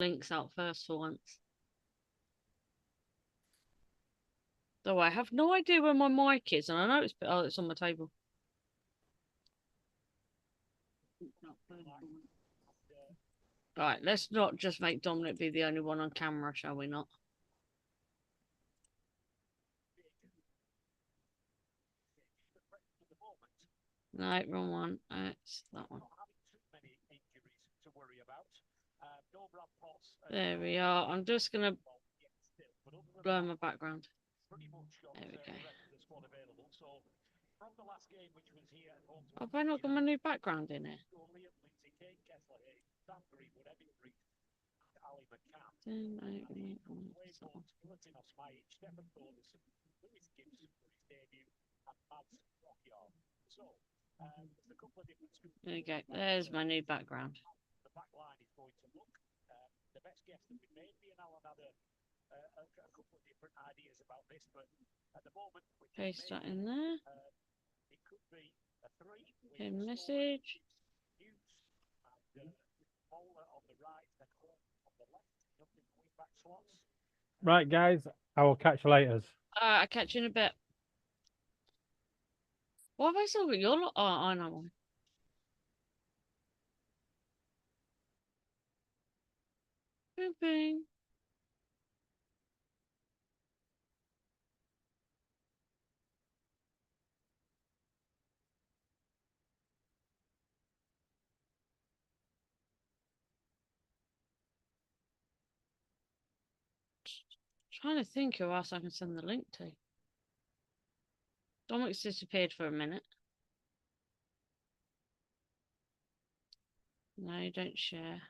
links out first for once. Though I have no idea where my mic is, and I know it's on my table. Right, let's not just make Dominic be the only one on camera, shall we not? No, wrong one. It's that one. There we are. I'm just going to blur my background. There we go. Have I not got my new background in it? There you go. There's my new background. The back line is going to look. The best guess that we made, me and Alan had a couple of different ideas about this, but at the moment, paste that in there. It could be a 3. Okay, message. Right, guys, I will catch you later. I'll catch you in a bit. What have I still got? You're not. Oh, I know one. Bing, bing. Trying to think who else I can send the link to. Dominic's disappeared for a minute. No, don't share.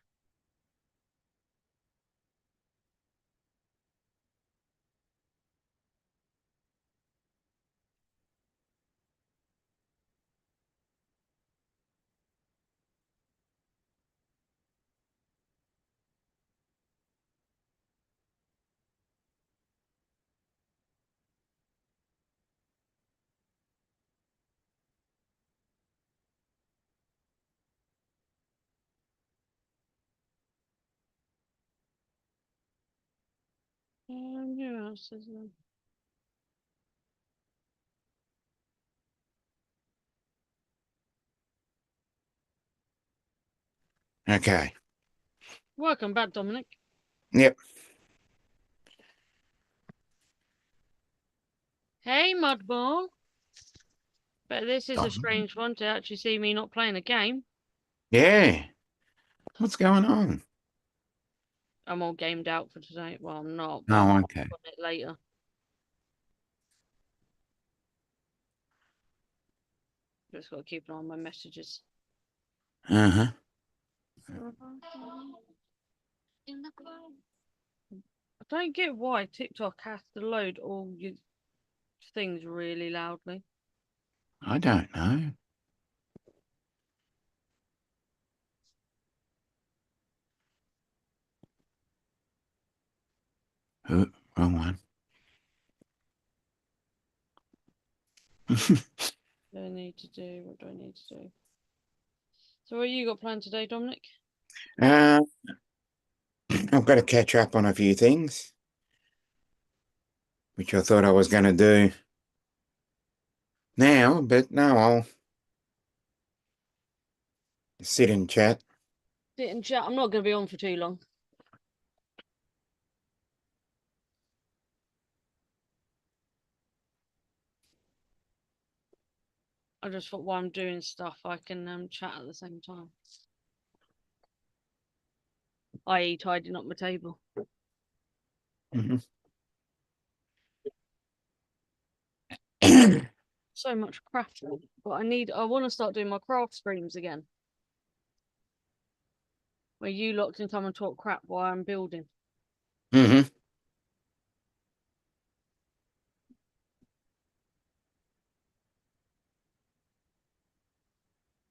Who else is there? Okay. Welcome back, Dominic. Yep. Hey, Mudball. But this is a strange one to actually see me not playing a game. Yeah. What's going on? I'm all gamed out for today. Well, I'm not. Oh, I'll okay. put it later. Just got to keep an eye on my messages. Uh-huh. I don't get why TikTok has to load all your things really loudly. I don't know. Oh, wrong one. What do I need to do? What do I need to do? So what you got planned today, Dominic? I've got to catch up on a few things, which I thought I was going to do now, but no, I'll sit and chat. Sit and chat. I'm not going to be on for too long. I just thought while I'm doing stuff, I can chat at the same time. I.e. tidying up my table. Mm-hmm. So much craft, but I want to start doing my craft streams again. Where you lot can come and talk crap while I'm building. Mm-hmm.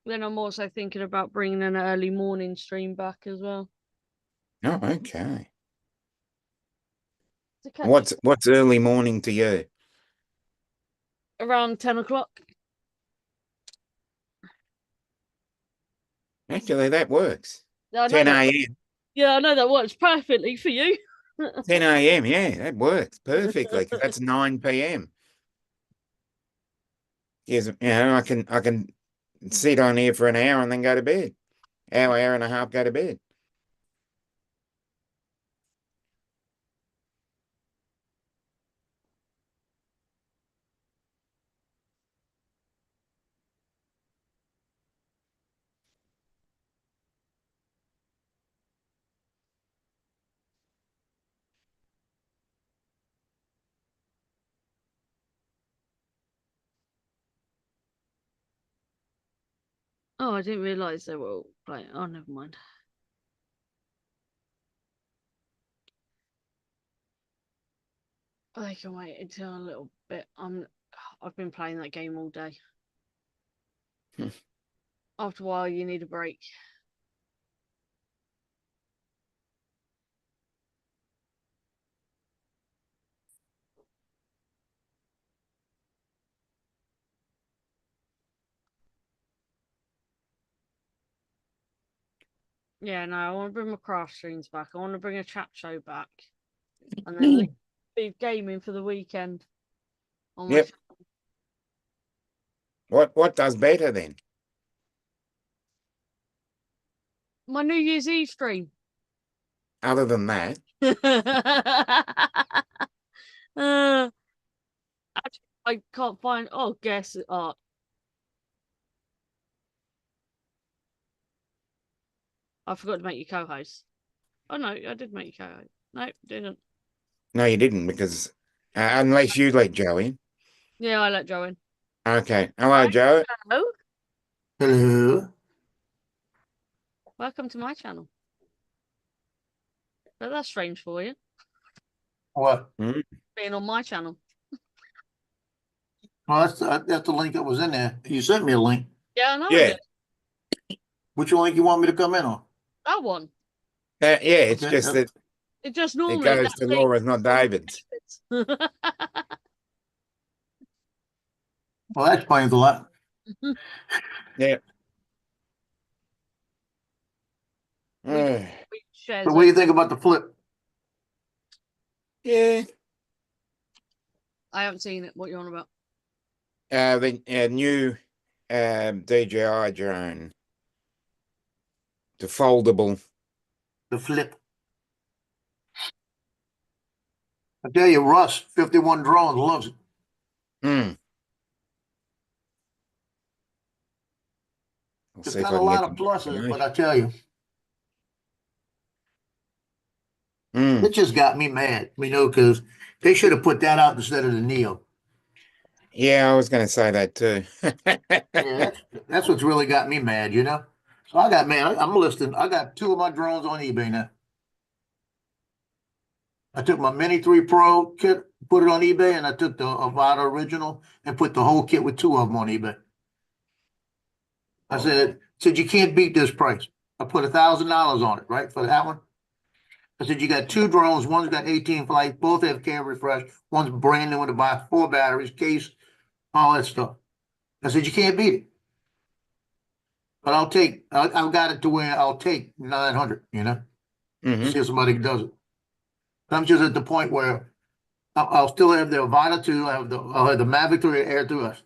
Then I'm also thinking about bringing an early morning stream back as well. Oh, okay. What's early morning to you? Around 10 o'clock. Actually, that works. No, 10 a.m. Yeah, I know that works perfectly for you. 10 a.m. Yeah, that works perfectly because that's 9 p.m. Yes, I can sit on here for an hour and then go to bed. Hour and a half, go to bed. Oh, I didn't realise they were all playing. Oh, never mind. I can wait until a little bit. I've been playing that game all day. Hmm. After a while, you need a break. Yeah, no, I want to bring my craft streams back. I want to bring a chat show back, and then leave gaming for the weekend. On my Yep. What does better then? my New Year's Eve stream. Other than that, Actually, I can't find. Oh, guess. Oh, I forgot to make you co-host. Oh no, I did make you co-host. No, didn't. no, you didn't because unless you let Joe in. Yeah, I let Joe in. Okay. Hello, Joe. Hello, Hello. welcome to my channel. But that's strange for you, What? being on my channel. Well, that's the link that was in there. You sent me a link. Yeah, I know. Yeah. Which link you want me to come in on? That one. Yeah, it's Okay, just that It just it normally goes to Laura's, not David's. Well, that explains a lot. Yeah. We share So what do you think about the flip? Yeah. I haven't seen it. What you on about? The new DJI drone, the foldable. The flip. I tell you, Russ, 51 Drones loves it. Hmm. I'll It's see if got I a can get lot the of pluses, but information. I tell you, Hmm. it just got me mad, because they should have put that out instead of the Neo. Yeah, I was going to say that too. Yeah, that's what's really got me mad, So I got mad. I'm listing. I got 2 of my drones on eBay now. I took my Mini 3 Pro kit, put it on eBay, and I took the Avata original and put the whole kit with 2 of them on eBay. I said you can't beat this price. I put $1,000 on it, right, for that one. I said you got 2 drones. One's got 18 flights. Both have camera refresh. One's brand new one to buy, 4 batteries, case, all that stuff. I said you can't beat it. But I've got it to where I'll take 900. Mhm. See if somebody does it. I'm just at the point where I'll still have the Avata 2. I'll have the Mavic 3 Air 2S.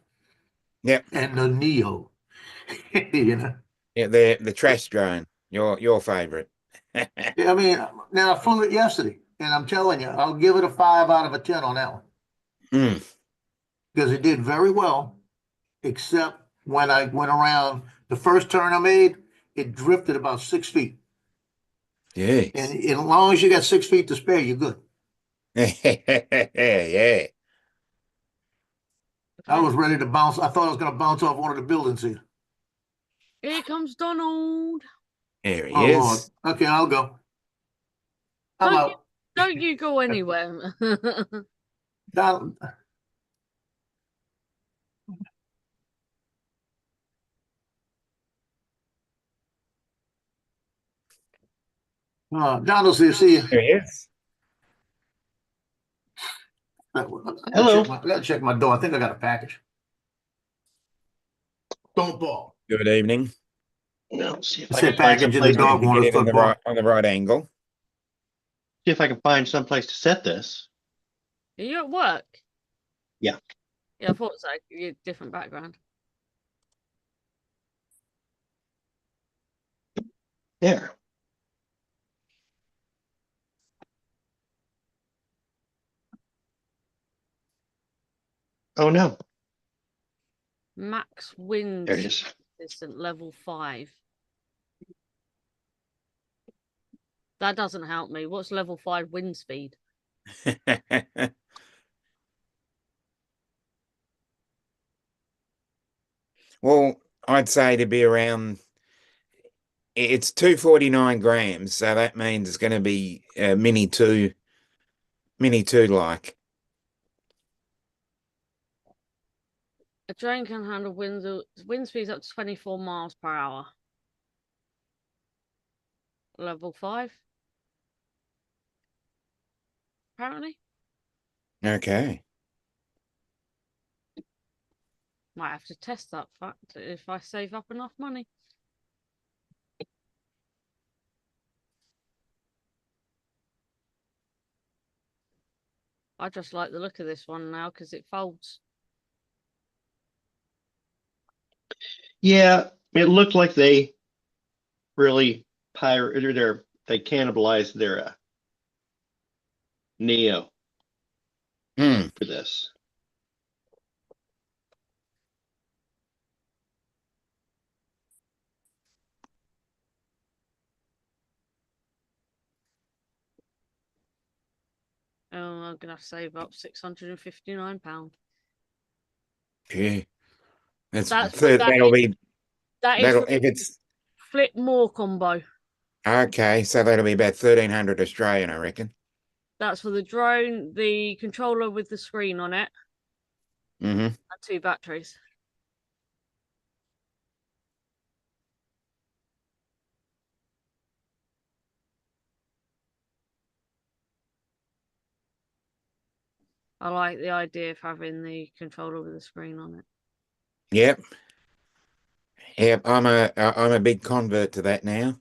Yep. And the Neo. Yeah, the trash drone, your favorite. Yeah, I mean, now I flew it yesterday, and I'm telling you, I'll give it a 5 out of a 10 on that one Mm. because it did very well, except when I went around the first turn I made, it drifted about 6 feet. Yes. And as long as you got 6 feet to spare, you're good. Yeah. I was ready to bounce. I thought I was going to bounce off one of the buildings here. Here comes Donald. There he Oh, Lord. is. Okay, I'll go. I'm Don't out. Don't you go anywhere. Don, Donald, see you. There he is. Hello. I got to check my door. I think I got a package. Don't ball. Good evening. No, see if I Sit can find package in the someplace. dog To water get it in the football. right on the right angle. See if I can find someplace to set this. Are you at work? Yeah. Yeah, I thought so. You're different background. There. Oh no, Max wind there it is. assistant level 5. That doesn't help me. What's level 5 wind speed? Well, I'd say to be around. It's 249 grams, so that means it's going to be mini two like. A drone can handle wind speeds up to 24 miles per hour. Level 5. Apparently. Okay. Might have to test that fact if I save up enough money. I just like the look of this one now because it folds. Yeah, it looked like they really they cannibalized their Neo Hmm. for this. Oh, I'm gonna have to save up £659. Gee. That's That's what that that'll is. be That is that'll for if it's flip more combo. okay, so that'll be about 1,300 Australian, I reckon. That's for the drone, the controller with the screen on it, Mm-hmm. and 2 batteries. I like the idea of having the controller with the screen on it. Yep. Yep. I'm a big convert to that now.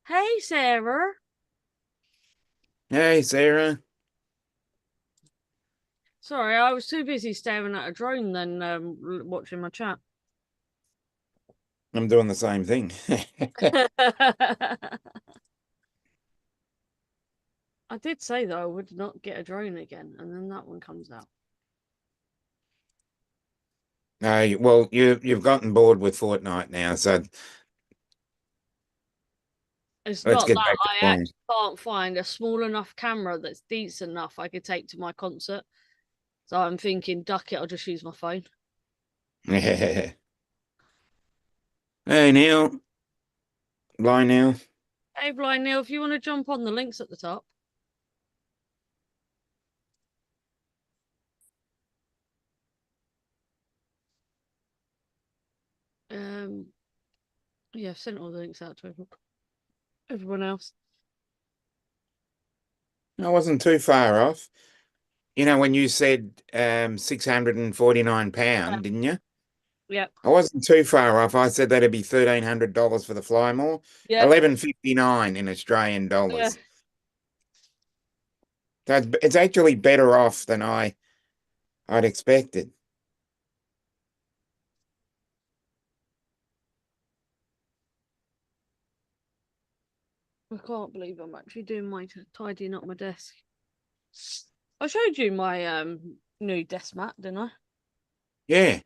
Hey, Sarah. Hey, Sarah. Sorry, I was too busy staring at a drone than watching my chat. I'm doing the same thing. I did say that I would not get a drone again, and then that one comes out. No, well, you've gotten bored with Fortnite now, so It's let's not get that back to I playing. actually can't find a small enough camera that's decent enough I could take to my concert. So I'm thinking, duck it, I'll just use my phone. Hey, Neil. Bye, Neil. Hey, Blind Neil, if you want to jump on, the link's at the top. Yeah, I've sent all the links out to everyone else. I wasn't too far off. You know, when you said £649, didn't you? Yep. I wasn't too far off. I said that'd be $1,300 for the Flymore. Yeah. 11.59 in Australian Yeah. dollars. So it's actually better off than I'd expected. I can't believe I'm actually doing my tidying up my desk. I showed you my new desk mat, didn't I? Yeah.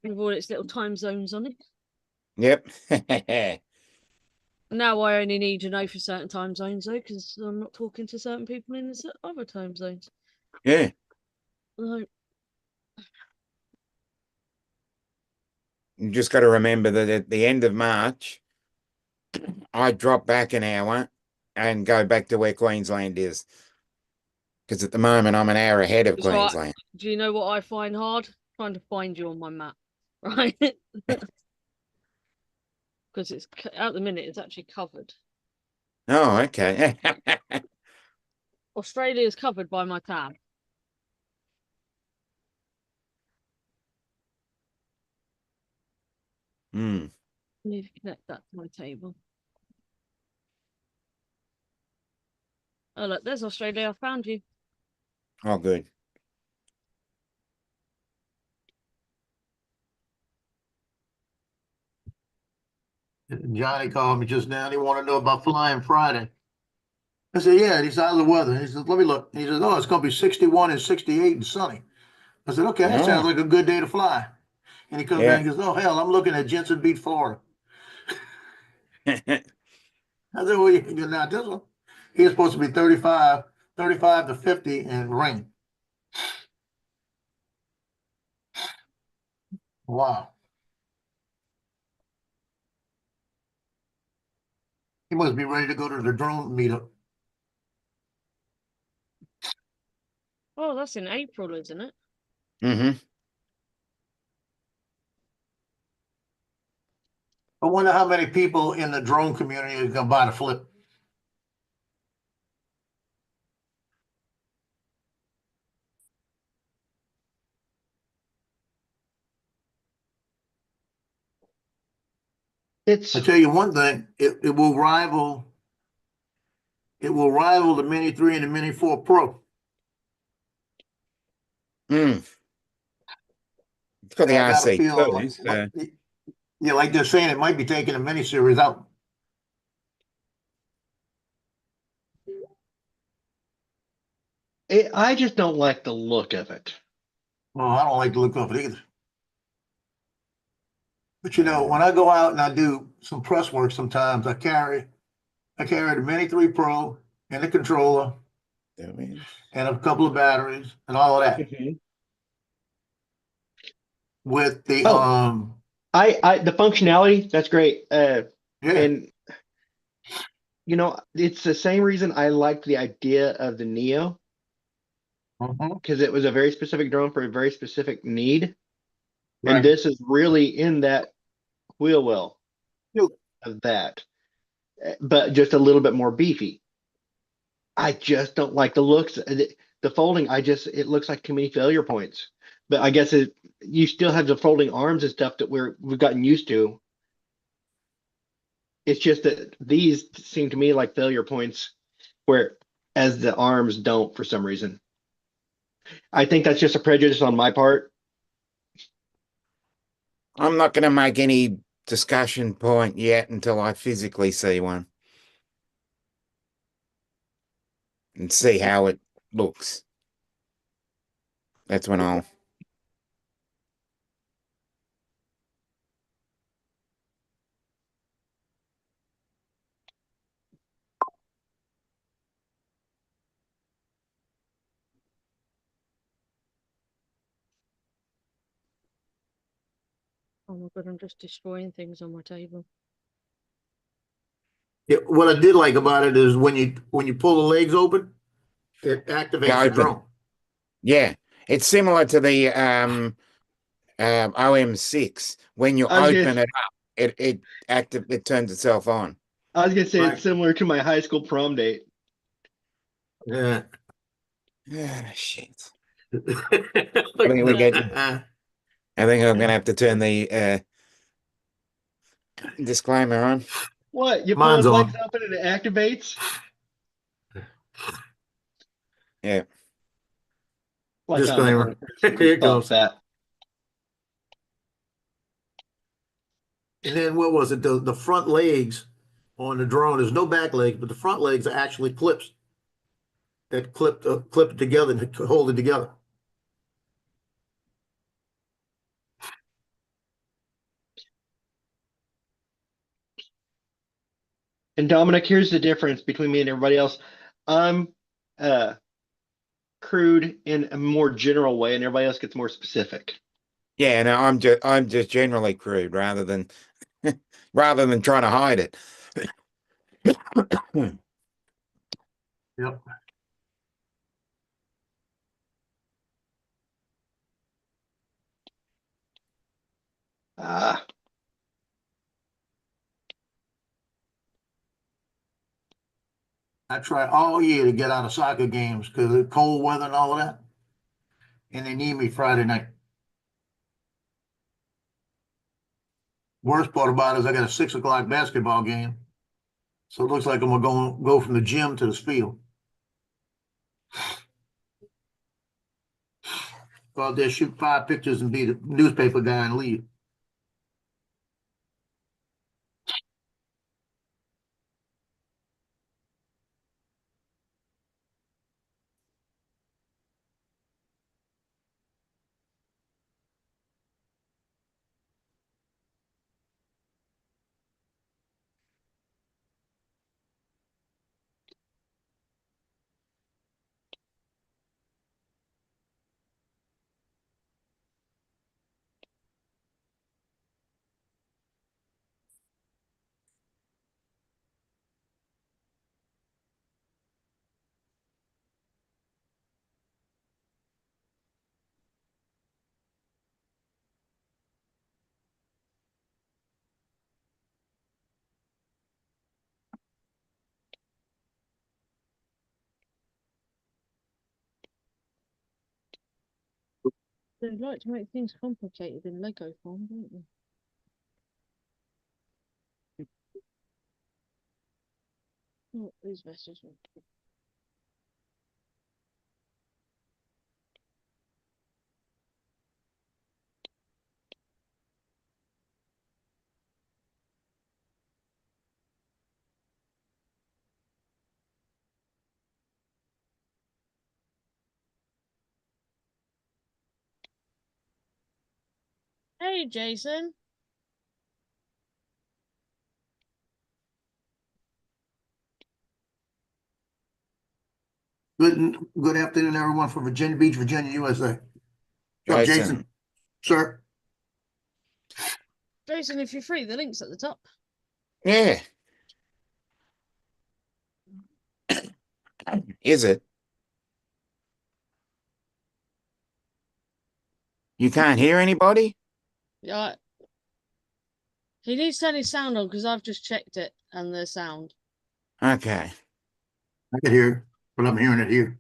With all its little time zones on it. Yep. Now I only need to know for certain time zones though, because I'm not talking to certain people in the other time zones. Yeah. No. You just got to remember that at the end of March, I drop back an hour and go back to where Queensland is. Because at the moment, I'm an hour ahead of It's right. Queensland. Do you know what I find hard? Trying to find you on my map, right? Because it's at the minute it's actually covered. Oh, okay. Australia is covered by my tab. Hmm. Need to connect that to my table. Oh look, there's Australia. I found you. Oh, good. Johnny called me just now. He wanted to know about flying Friday. I said, yeah. He said, how's the weather? He said, let me look. He said, oh, it's going to be 61 and 68 and sunny. I said, okay, that sounds Oh, like a good day to fly. And he comes back yeah. and goes, oh, hell, I'm looking at Jensen Beach, Florida. I said, well, you're not this one. He's supposed to be 35 to 50 and rain. Wow. He must be ready to go to the drone meetup. Oh, that's in April, isn't it? Mm-hmm. I wonder how many people in the drone community are going to buy the flip. It's I tell you one thing, it will rival the Mini 3 and the Mini 4 Pro. Mm. It's got the I got a RC feeling too. So. yeah, like they're saying, it might be taking a mini series out. I just don't like the look of it. Well, I don't like the look of it either. But you know, when I go out and I do some press work, sometimes I carry the Mini 3 Pro and the controller and a couple of batteries and all of that. With the Oh. The functionality, that's great. yeah. And you know, it's the same reason I liked the idea of the Neo, because it was a very specific drone for a very specific need. Right. And this is really in that wheel well Yep. of that, but just a little bit more beefy. I just don't like the looks. The folding, it looks like too many failure points. But I guess you still have the folding arms and stuff that we've gotten used to. It's just that these seem to me like failure points, where as the arms don't for some reason. I think that's just a prejudice on my part. I'm not going to make any discussion point yet until I physically see one and see how it looks. That's when I'll. Oh my god, I'm just destroying things on my table. Yeah, what I did like about it is when you pull the legs open, it activates the Open. drone. Yeah, it's similar to the OM6. When you open it up, it turns itself on. I was gonna say Right. it's similar to my high school prom date. Yeah. Ah, shit. I I think we're getting. I think I'm gonna have to turn the disclaimer on. What? You pull Mine's its legs on. open and it activates? Yeah. Like I'm the Disclaimer. only person Here who it thought goes. that. And then what was it? The front legs on the drone, there's no back legs, but the front legs are actually clips that clip it together and hold it together. And Dominic, here's the difference between me and everybody else. I'm crude in a more general way, and everybody else gets more specific. Yeah, no, I'm just generally crude rather than trying to hide it. Yep. Ah, I try all year to get out of soccer games because of cold weather and all of that. And they need me Friday night. Worst part about it is I got a 6 o'clock basketball game. So it looks like I'm gonna go from the gym to this field. Go out there, shoot 5 pictures and be the newspaper guy and leave. They like to make things complicated in Lego form, don't they? Oh, these vessels. Hey, Jason. Good afternoon, everyone from Virginia Beach, Virginia, USA. What's up, Jason? Sir? Jason, if you're free, the link's at the top. Yeah. Is it? You can't hear anybody? Yeah. He needs to turn his sound on because I've just checked it and the sound. Okay. I can hear it, but I'm hearing it here.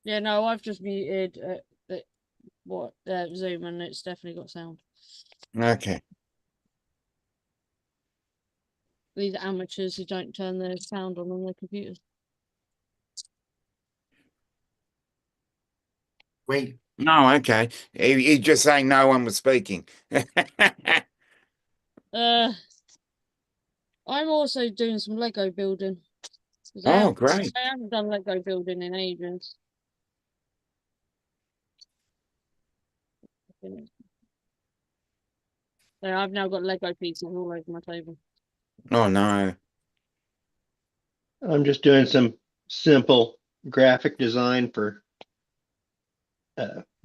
Yeah, no, I've just muted Zoom and it's definitely got sound. Okay. These amateurs who don't turn their sound on their computers. Wait, No, okay. He's just saying no one was speaking. I'm also doing some Lego building. Oh, great. I haven't done Lego building in ages. So I've now got Lego pieces all over my table. Oh, no. I'm just doing some simple graphic design for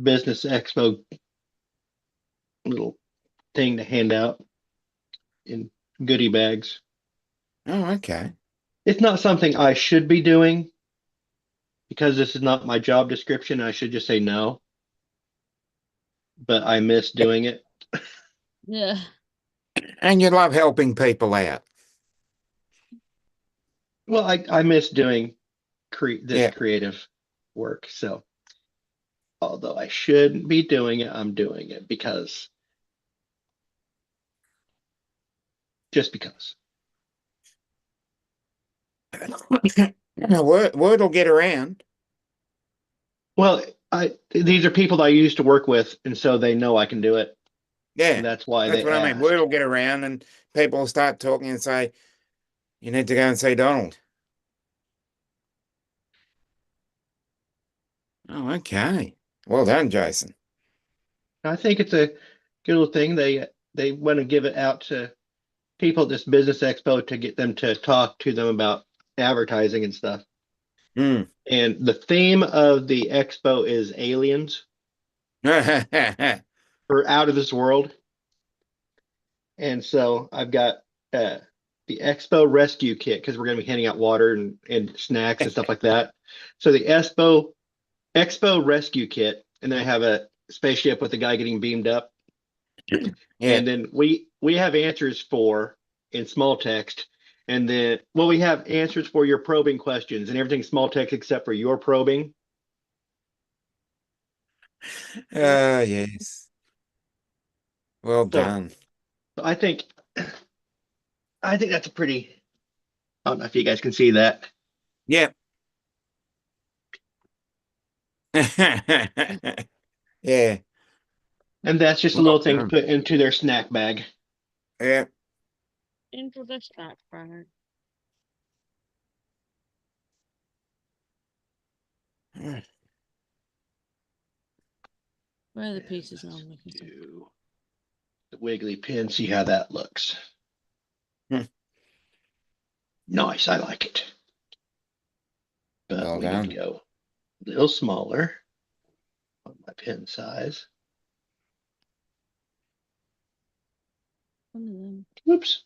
Business Expo little thing to hand out in goodie bags. Oh, okay. It's not something I should be doing because this is not my job description. I should just say no. But I miss doing it. Yeah. And you love helping people out. Well, I miss doing this Yeah. creative work. So although I shouldn't be doing it, I'm doing it because just because. Word will get around. Well, these are people that I used to work with, and so they know I can do it. Yeah. And that's why That's they what I mean. asked. Word will get around and people will start talking and say, you need to go and see Donald. Oh, okay. Well done, Jason. I think it's a good little thing. They want to give it out to people at this business expo to get them to talk to them about advertising and stuff. Mm. And the theme of the expo is aliens or out of this world. And so I've got the expo rescue kit because we're going to be handing out water and snacks and stuff like that. So the expo rescue kit, and then I have a spaceship with the guy getting beamed up. Yeah. And then we have answers for in small text. And then, well, we have answers for your probing questions and everything small text except for your probing. Yes. Well So done. I think that's a pretty, I don't know if you guys can see that. Yep. Yeah. And that's just a Well little thing to done. put into their snack bag. Yeah. Into the snack bag. Where are the pieces now? I'm looking for? Do the wiggly pin, see how that looks. Hmm. Nice, I like it. But Well we need done. to go a little smaller on my pin size. One of them. Whoops.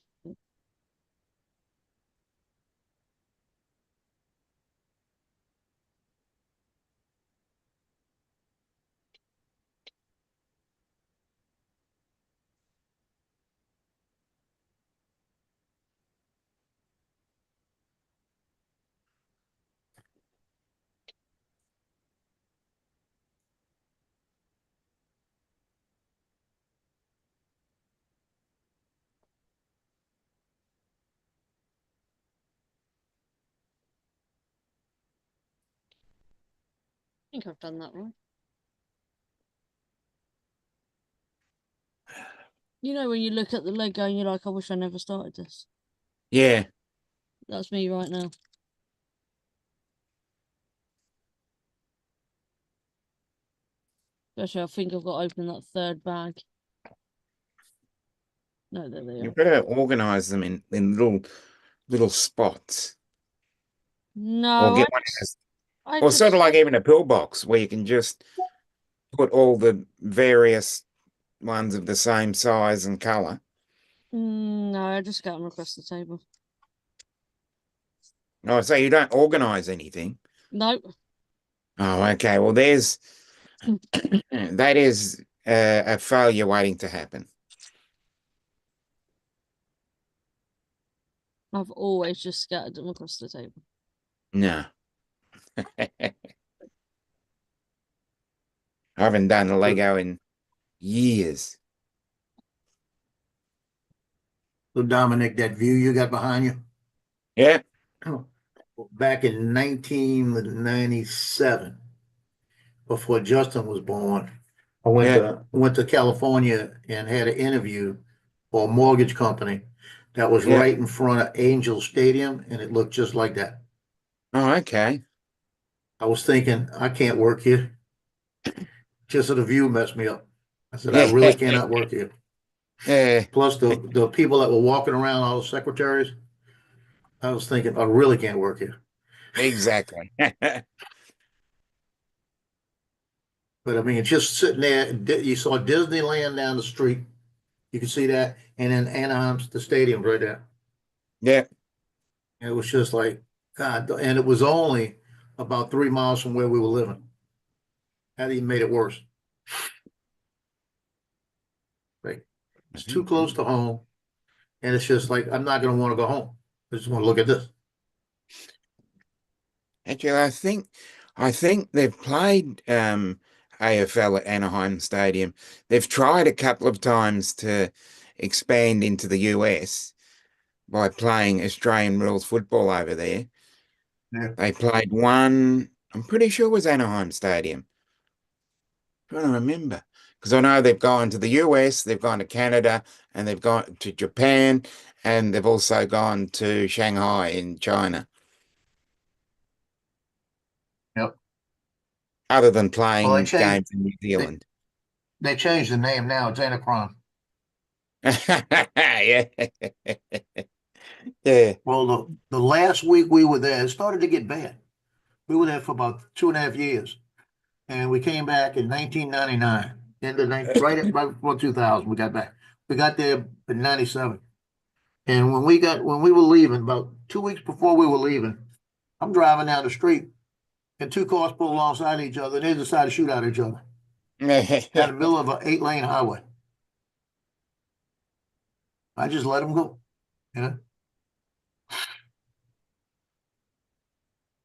I think I've done that wrong. You know when you look at the Lego and you're like, I wish I never started this. Yeah. That's me right now. Especially, I think I've got to open that third bag. No, there they are. You've got to organize them in little spots. Or No, get one as, I or just sort of like even a pillbox where you can just put all the various ones of the same size and color. no, I just got them across the table. Oh, so you don't organize anything. No, Oh, okay. Well, there's that is a failure waiting to happen. I've always just scattered them across the table. No. I haven't done a Lego in years. So Dominic, that view you got behind you, Yeah. back in 1997, before Justin was born, I went to California and had an interview for a mortgage company that was Yeah. right in front of Angel Stadium, and it looked just like that. Oh, okay. I was thinking, I can't work here. Just so the view messed me up. I said, I Yeah. really cannot work here. Yeah. Plus the people that were walking around, all the secretaries, I was thinking, I really can't work here. Exactly. But I mean, just sitting there, you saw Disneyland down the street. You can see that. And then Anaheim's, the stadium's right there. Yeah. And it was just like, God, and it was only about 3 miles from where we were living. That even made it worse. Right. It's too close to home. And it's just like, I'm not going to want to go home. I just want to look at this. Actually, I think they've played AFL at Anaheim Stadium. They've tried a couple of times to expand into the US by playing Australian rules football over there. Yeah. They played one, I'm pretty sure it was Anaheim Stadium. I don't remember. Because I know they've gone to the US, they've gone to Canada, and they've gone to Japan, and they've also gone to Shanghai in China. Yep. Other than playing Well, they changed- games in New Zealand. They changed the name now. It's Anacron. Yeah. Yeah. Well, the last week we were there, it started to get bad. We were there for about 2.5 years. And we came back in 1999. Right before 2000, we got back. We got there in 97. And when we were leaving, about 2 weeks before we were leaving, I'm driving down the street and two cars pull alongside each other and they decide to shoot at each other. in the middle of an 8-lane highway. I just let them go, you know?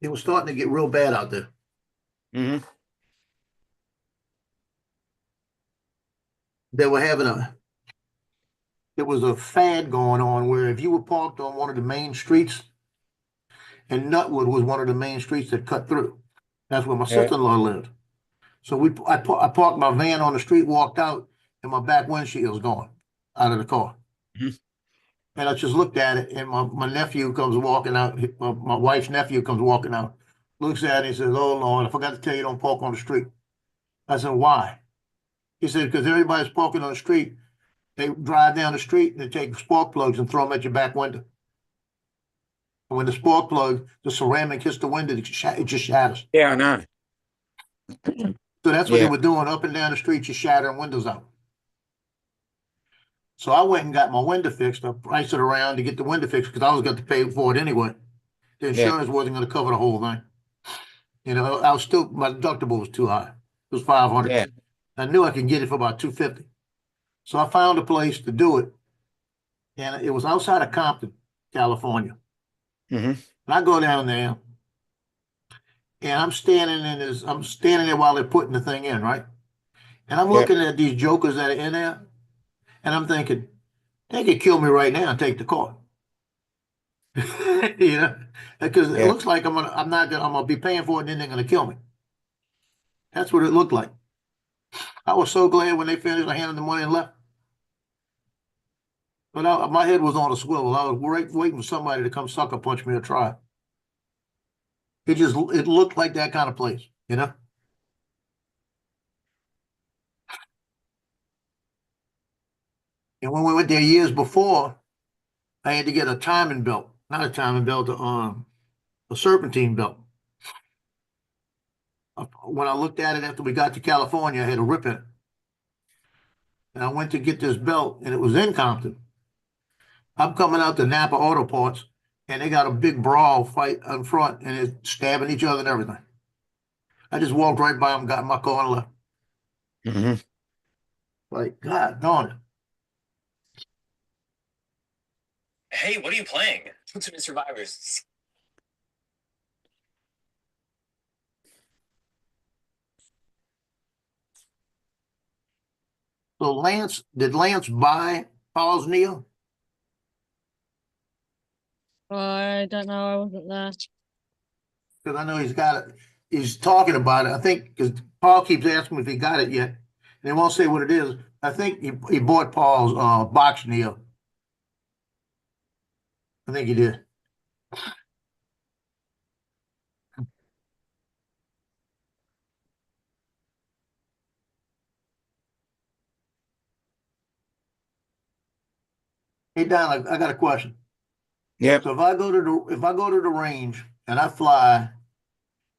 It was starting to get real bad out there. hmm They were having there was a fad going on where if you were parked on one of the main streets, and Nutwood was one of the main streets that cut through. That's where my Yeah. sister-in-law lived. So I parked my van on the street, walked out, and my back windshield's gone out of the car. Mhm. And I just looked at it, and my nephew comes walking out. My wife's nephew comes walking out, looks at it and says, "Oh Lord, I forgot to tell you don't park on the street." I said, "Why?" He said, "Because everybody's parking on the street. They drive down the street and they take spark plugs and throw them at your back window. And when the spark plug, the ceramic hits the window, it just shatters." Yeah, I know. So that's what they Yeah. were doing up and down the street, just shattering windows out. So I went and got my window fixed. I priced it around to get the window fixed because I was going to pay for it anyway. The Yeah. insurance wasn't going to cover the whole thing. You know, my deductible was too high. It was $500. Yeah. I knew I could get it for about $250. So I found a place to do it, and it was outside of Compton, California. hmm And I go down there, and I'm standing there while they're putting the thing in, right? And I'm Yeah. looking at these jokers that are in there, and I'm thinking, they could kill me right now and take the car. You know, because it Yeah. looks like I'm gonna be paying for it, and then they're gonna kill me. That's what it looked like. I was so glad when they finished. I handed the money and left. But my head was on a swivel. I was waiting for somebody to come sucker punch me or try. It looked like that kind of place, you know. And when we went there years before, I had to get a timing belt, not a timing belt, a serpentine belt. When I looked at it after we got to California, I had a rip in it. And I went to get this belt, and it was in Compton. I'm coming out to Napa Auto Parts, and they got a big brawl fight in front, and they're stabbing each other and everything. I just walked right by them, got in my car and left. hmm Like, God darn it. Hey, what are you playing? Ultimate Survivors. So did Lance buy Paul's Neo? I don't know. I wasn't there. Because I know he's got it. He's talking about it. I think because Paul keeps asking me if he got it yet. And they won't say what it is. I think he bought Paul's box Neo. I think he did. Hey Don, I got a question. Yep. So if I go to the range and I fly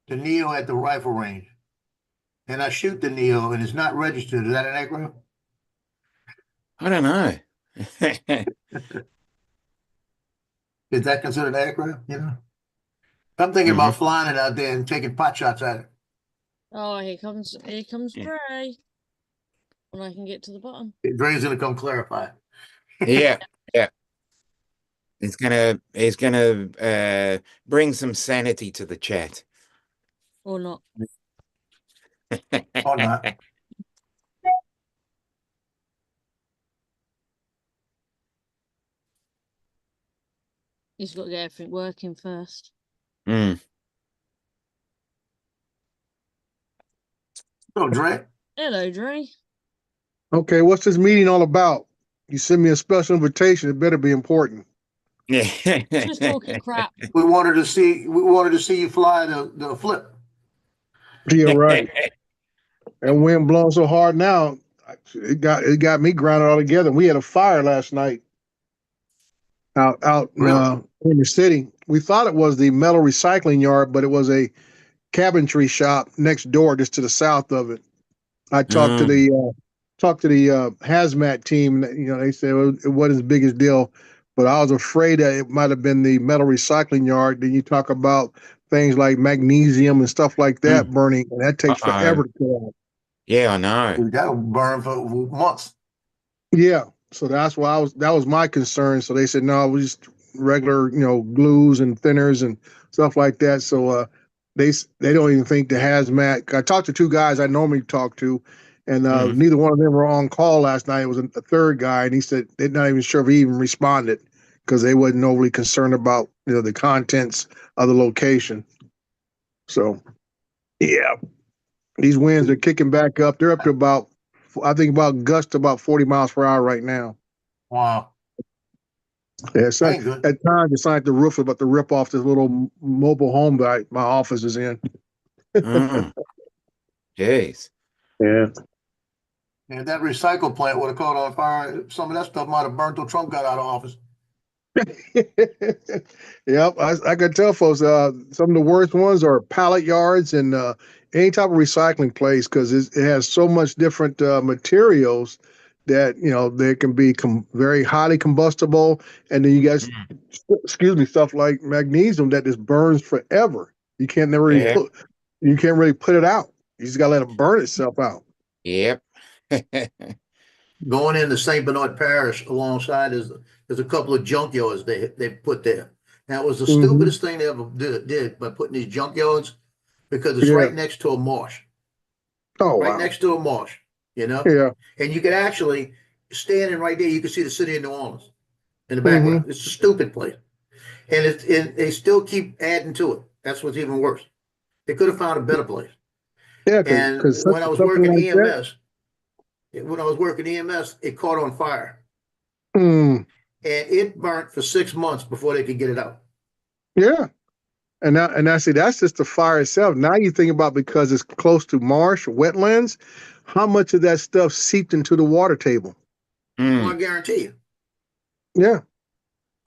the Neo at the rifle range and I shoot the Neo and it's not registered, is that an aircraft? I don't know. Is that considered an aircraft? You know? I'm thinking about flying it out there and taking pot shots at it. Oh, here comes Yeah. Dre. When I can get to the bottom. Dre's gonna come clarify. Yeah. Yeah. He's gonna bring some sanity to the chat. Or not. Or not. He's got to get everything working first. Mm. So Dre, Hello, Dre. Okay, what's this meeting all about? You send me a special invitation. It better be important. Just talking crap. we wanted to see you fly the flip. Yeah, right. And wind blowing so hard now, it got me grounded all together. We had a fire last night out Really? in the city. We thought it was the metal recycling yard, but it was a cabinetry shop next door, just to the south of it. I talked to the hazmat team. You know, they said it wasn't the biggest deal, but I was afraid that it might have been the metal recycling yard. Then you talk about things like magnesium and stuff like that burning, and that takes forever to kill out. Yeah, I know. That'll burn for months. Yeah. So that's why that was my concern. So they said, no, we just regular, glues and thinners and stuff like that. So they don't even think the hazmat. I talked to two guys I normally talk to, and Mhm. neither one of them were on call last night. It was a third guy, and he said they're not even sure if he even responded because they wasn't overly concerned about the contents of the location. So yeah, these winds are kicking back up. They're up to about, I think, about gusts to about 40 miles per hour right now. Wow. Yeah, so Ain't good. at times it's like the roof is about to rip off this little mobile home that my office is in. Mm. Jeez. Yeah. And that recycle plant would have caught on fire. Some of that stuff might have burnt till Trump got out of office. Yep, I can tell folks. Some of the worst ones are pallet yards and any type of recycling place because it has so much different materials that they can be very highly combustible, and then you guys, excuse me, stuff like magnesium that just burns forever. You can't never really Yeah. you can't really put it out. You just gotta let it burn itself out. Yep. Going into St. Bernard Parish alongside there's a couple of junkyards they put there. That was the Mhm. stupidest thing they ever did by putting these junkyards because it's Yeah. right next to a marsh. Oh Right wow. next to a marsh, Yeah. And you could actually standing right there, you could see the city of New Orleans in the background. It's a stupid place. And they still keep adding to it. That's what's even worse. They could have found a better place. Yeah, And because when I was something working like that. EMS, it caught on fire. Mm, And it burnt for 6 months before they could get it out. yeah. And I see that's just the fire itself. Now you think about because it's close to marsh, wetlands, how much of that stuff seeped into the water table. Well, I Mm. guarantee you. Yeah.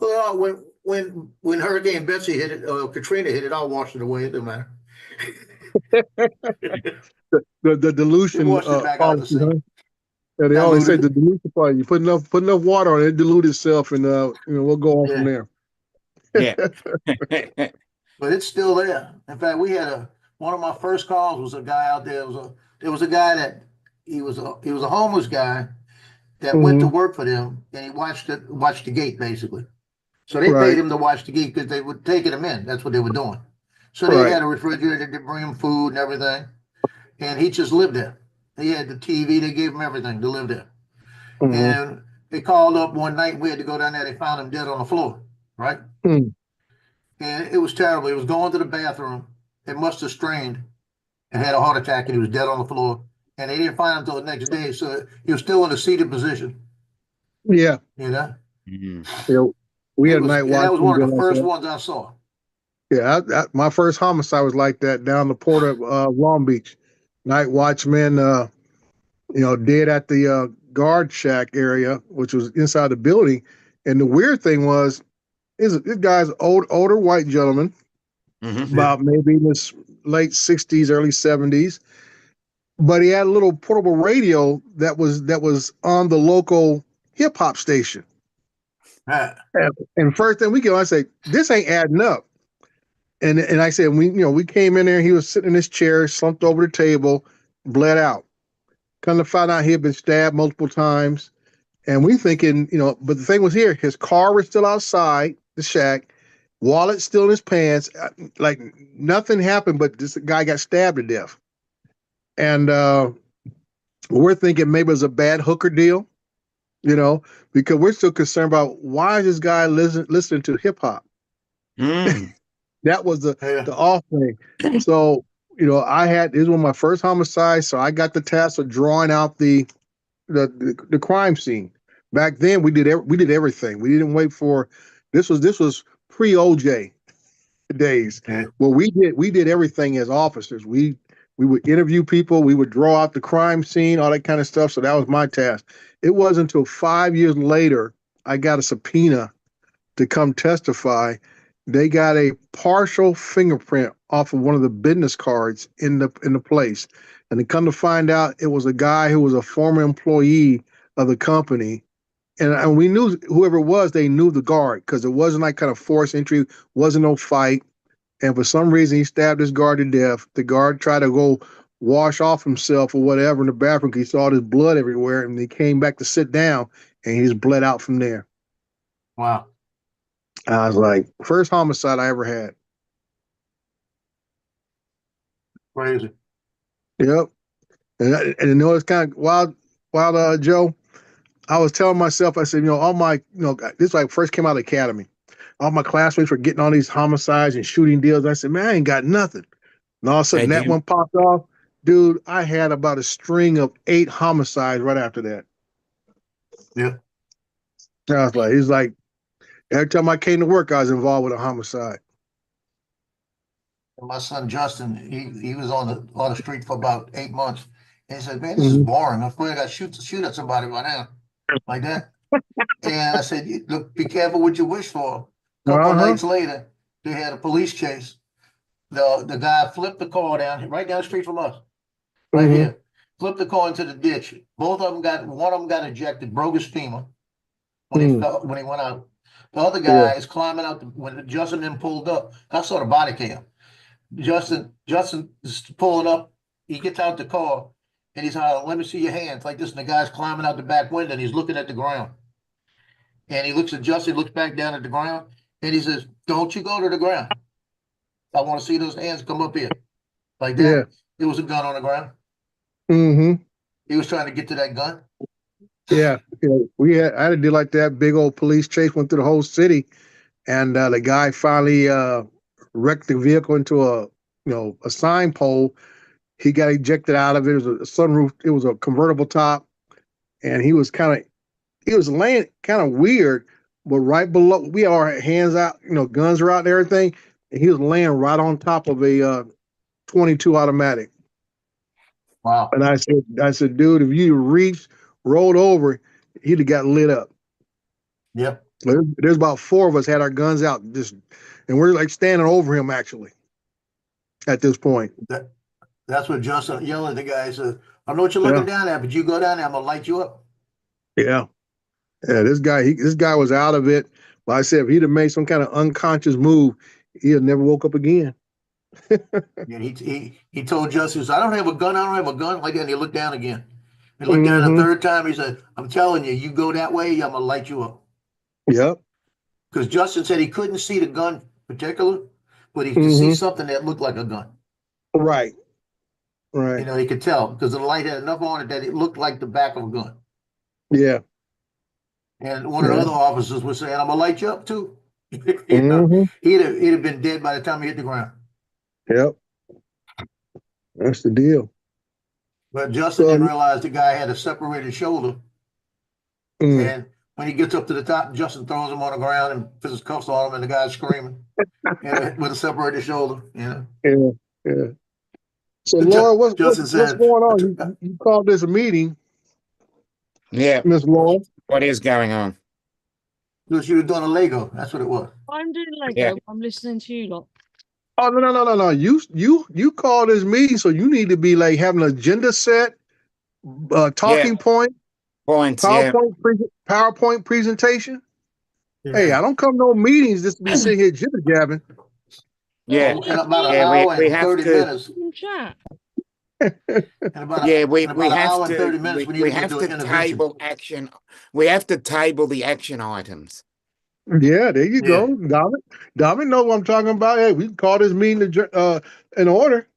Well, when Hurricane Betsy hit it, Katrina hit it, I'll wash it away. It doesn't matter. The dilution It washed it back out the policy, huh? sink. Yeah, they always say Diluted the dilution policy. You put enough water on it, dilute itself, and we'll go on from Yeah. there. Yeah. But it's still there. In fact, we had one of my first calls was a guy out there. There was a guy that he was a homeless guy that went to work for them, and he watched the gate basically. So they Right. paid him to watch the gate because they were taking him in. That's what they were doing. So they Right. had a refrigerator to bring him food and everything, and he just lived there. He had the TV. They gave him everything to live there. Mhm. And they called up one night. We had to go down there. They found him dead on the floor. Right. Mm. And it was terrible. He was going to the bathroom. It must have strained and had a heart attack, and he was dead on the floor. And they didn't find him until the next day. So he was still in a seated position, Yeah. Mm. Yeah. We had night That watch. was one of the first ones I saw. Yeah, my first homicide was like that down the port of Long Beach. Night watchman, dead at the guard shack area, which was inside the building. And the weird thing was, this guy's older white gentleman, Mhm. about maybe in his late 60s, early 70s. But he had a little portable radio that was on the local hip hop station. Ah, And first thing we get, I say, this ain't adding up. And I said, we came in there, he was sitting in his chair, slumped over the table, bled out. Come to find out he had been stabbed multiple times. And we thinking, but the thing was here, his car was still outside the shack, wallet still in his pants, like nothing happened, but this guy got stabbed to death. And we're thinking maybe it was a bad hooker deal, because we're still concerned about why is this guy listening to hip hop? Mm. That was the off thing. So, this was one of my first homicides, so I got the task of drawing out the crime scene. Back then we did everything. We didn't wait for this was pre-OJ days. Yeah. Well, we did everything as officers. We would interview people, we would draw out the crime scene, all that kind of stuff. So that was my task. It wasn't until 5 years later I got a subpoena to come testify. They got a partial fingerprint off of one of the business cards in the place. And to come to find out, it was a guy who was a former employee of the company. And we knew whoever it was, they knew the guard because it wasn't like kind of forced entry, wasn't no fight. And for some reason, he stabbed his guard to death. The guard tried to go wash off himself or whatever in the bathroom. 'Cause he saw this blood everywhere, and he came back to sit down, and he just bled out from there. Wow. I was like, first homicide I ever had. Crazy. Yep. And you know, it's kind of wild, Joe. I was telling myself, I said, you know, all my, you know, this is like first came out of the academy. All my classmates were getting all these homicides and shooting deals. I said, man, I ain't got nothing. And all of a sudden, Hey, that Jim. one popped off. Dude, I had about a string of 8 homicides right after that. Yeah. I was like, he's like, every time I came to work, I was involved with a homicide. My son Justin, he was on the street for about 8 months. And he said, man, this is boring. I'm afraid I got to shoot at somebody right now. Like that. And I said, look, be careful what you wish for. A couple of nights later, they had a police chase. The guy flipped the car right down the street from us. Right here. Flipped the car into the ditch. One of them got ejected, broke his femur when he went out. The other guy is climbing out when Justin then pulled up. I saw the body cam. Justin is pulling up. He gets out the car and he's hollering, let me see your hands like this. And the guy's climbing out the back window and he's looking at the ground. And he looks at Justin, looks back down at the ground, and he says, don't you go to the ground. I want to see those hands come up here. Like that. Yeah. There was a gun on the ground. He was trying to get to that gun. Yeah. I had to do like that. Big old police chase went through the whole city. And the guy finally wrecked the vehicle into a sign pole. He got ejected out of it. It was a sunroof. It was a convertible top. And he was laying kind of weird, but right below, we had our hands out, guns are out and everything. And he was laying right on top of a 22 automatic. Wow. And I said, dude, if you rolled over, he'd have got lit up. Yep. There's about 4 of us had our guns out, and we're like standing over him actually at this point. That's what Justin yelling at the guy. He said, I know what you're looking down at, but you go down there, I'm gonna light you up. Yeah. Yeah, this guy was out of it. Well, I said if he'd have made some kind of unconscious move, he'd have never woke up again. Yeah, he told Justin, I don't have a gun, like that. And he looked down again. He looked down the third time, he said, I'm telling you, you go that way, I'm gonna light you up. Yep. Because Justin said he couldn't see the gun particular, but he could see something that looked like a gun. Right. He could tell because the light had enough on it that it looked like the back of a gun. Yeah. And one of the other officers was saying, I'm gonna light you up too. He'd have been dead by the time he hit the ground. Yep. That's the deal. But Justin didn't realize the guy had a separated shoulder. And when he gets up to the top, Justin throws him on the ground and puts his cuffs on him, and the guy's screaming with a separated shoulder. Yeah. So, Laura, what's going on? You called this a meeting. Yeah. Miss Laura. What is going on? She was doing a Lego. That's what it was. I'm doing Lego. Yeah. I'm listening to you lot. Oh no! You called this meeting, so you need to be like having an agenda set, talking point, PowerPoint presentation. Yeah. Hey, I don't come to no meetings just to be sitting here jibber jabbing. Yeah, we have to. Minutes. We have to table action. We have to table the action items. Yeah, there you go. Dominic know what I'm talking about. Hey, we can call this meeting in order.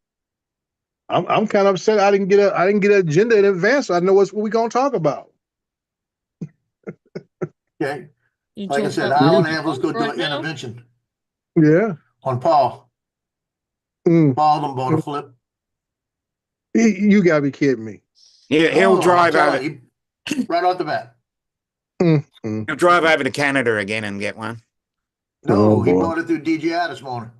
I'm kind of upset I didn't get an agenda in advance, so I know what we're gonna talk about. Okay. Like I said, hour and a half, let's go do an intervention. Yeah. On Paul. Paul done bought a flip. You gotta be kidding me. Yeah, he'll drive over. Right off the bat. He'll drive over to Canada again and get one. No, he bought it through DJI this morning.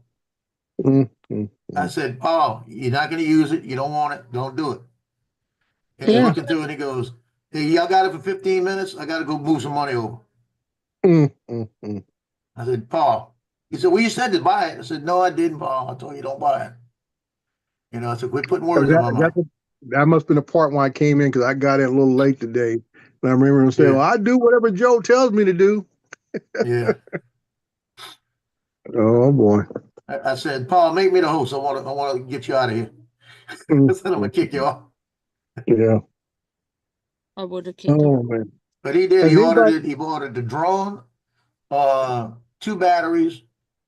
I said, Paul, you're not going to use it. You don't want it. Don't do it. And he's looking through it and he goes, hey, y'all got it for 15 minutes? I got to go move some money over. I said, Paul. He said, well, you said to buy it. I said, no, I didn't, Paul. I told you don't buy it. I said, quit putting words in my mouth. That must have been the part when I came in because I got in a little late today. And I remember him saying, well, I do whatever Joe tells me to do. Yeah. Oh, boy. I said, Paul, make me the host. I want to get you out of here. I said, I'm gonna kick you off. Yeah. I would have kicked him. Oh man. But he did. Has He ordered anybody- it. He ordered the drone, 2 batteries.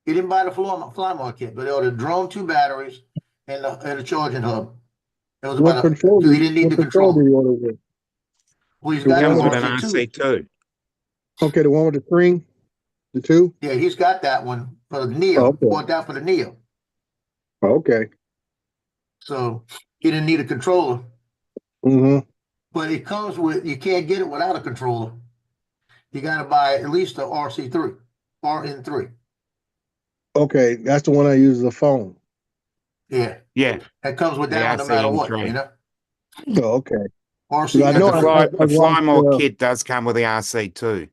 He didn't buy the fly mark kit, but he ordered drone, 2 batteries, and a charging hub. It was What about control? because he didn't need What the control do control. you order with? Well, he's The got one the Comes with with an RC2. RC2. Okay, the one with the screen, the two. Yeah, he's got that one for the Neo. Oh, okay. Bought that for the Neo. Okay. So he didn't need a controller. Mm-hmm. But it comes with, you can't get it without a controller. You got to buy at least the RC3, RN3. Okay, that's the one I use as a phone. Yeah, Yeah. that comes with The that one no matter what, RCN3. you know? Oh, okay. RC, I But know the I- fly, I the fly watched, more kit does come with the RC2.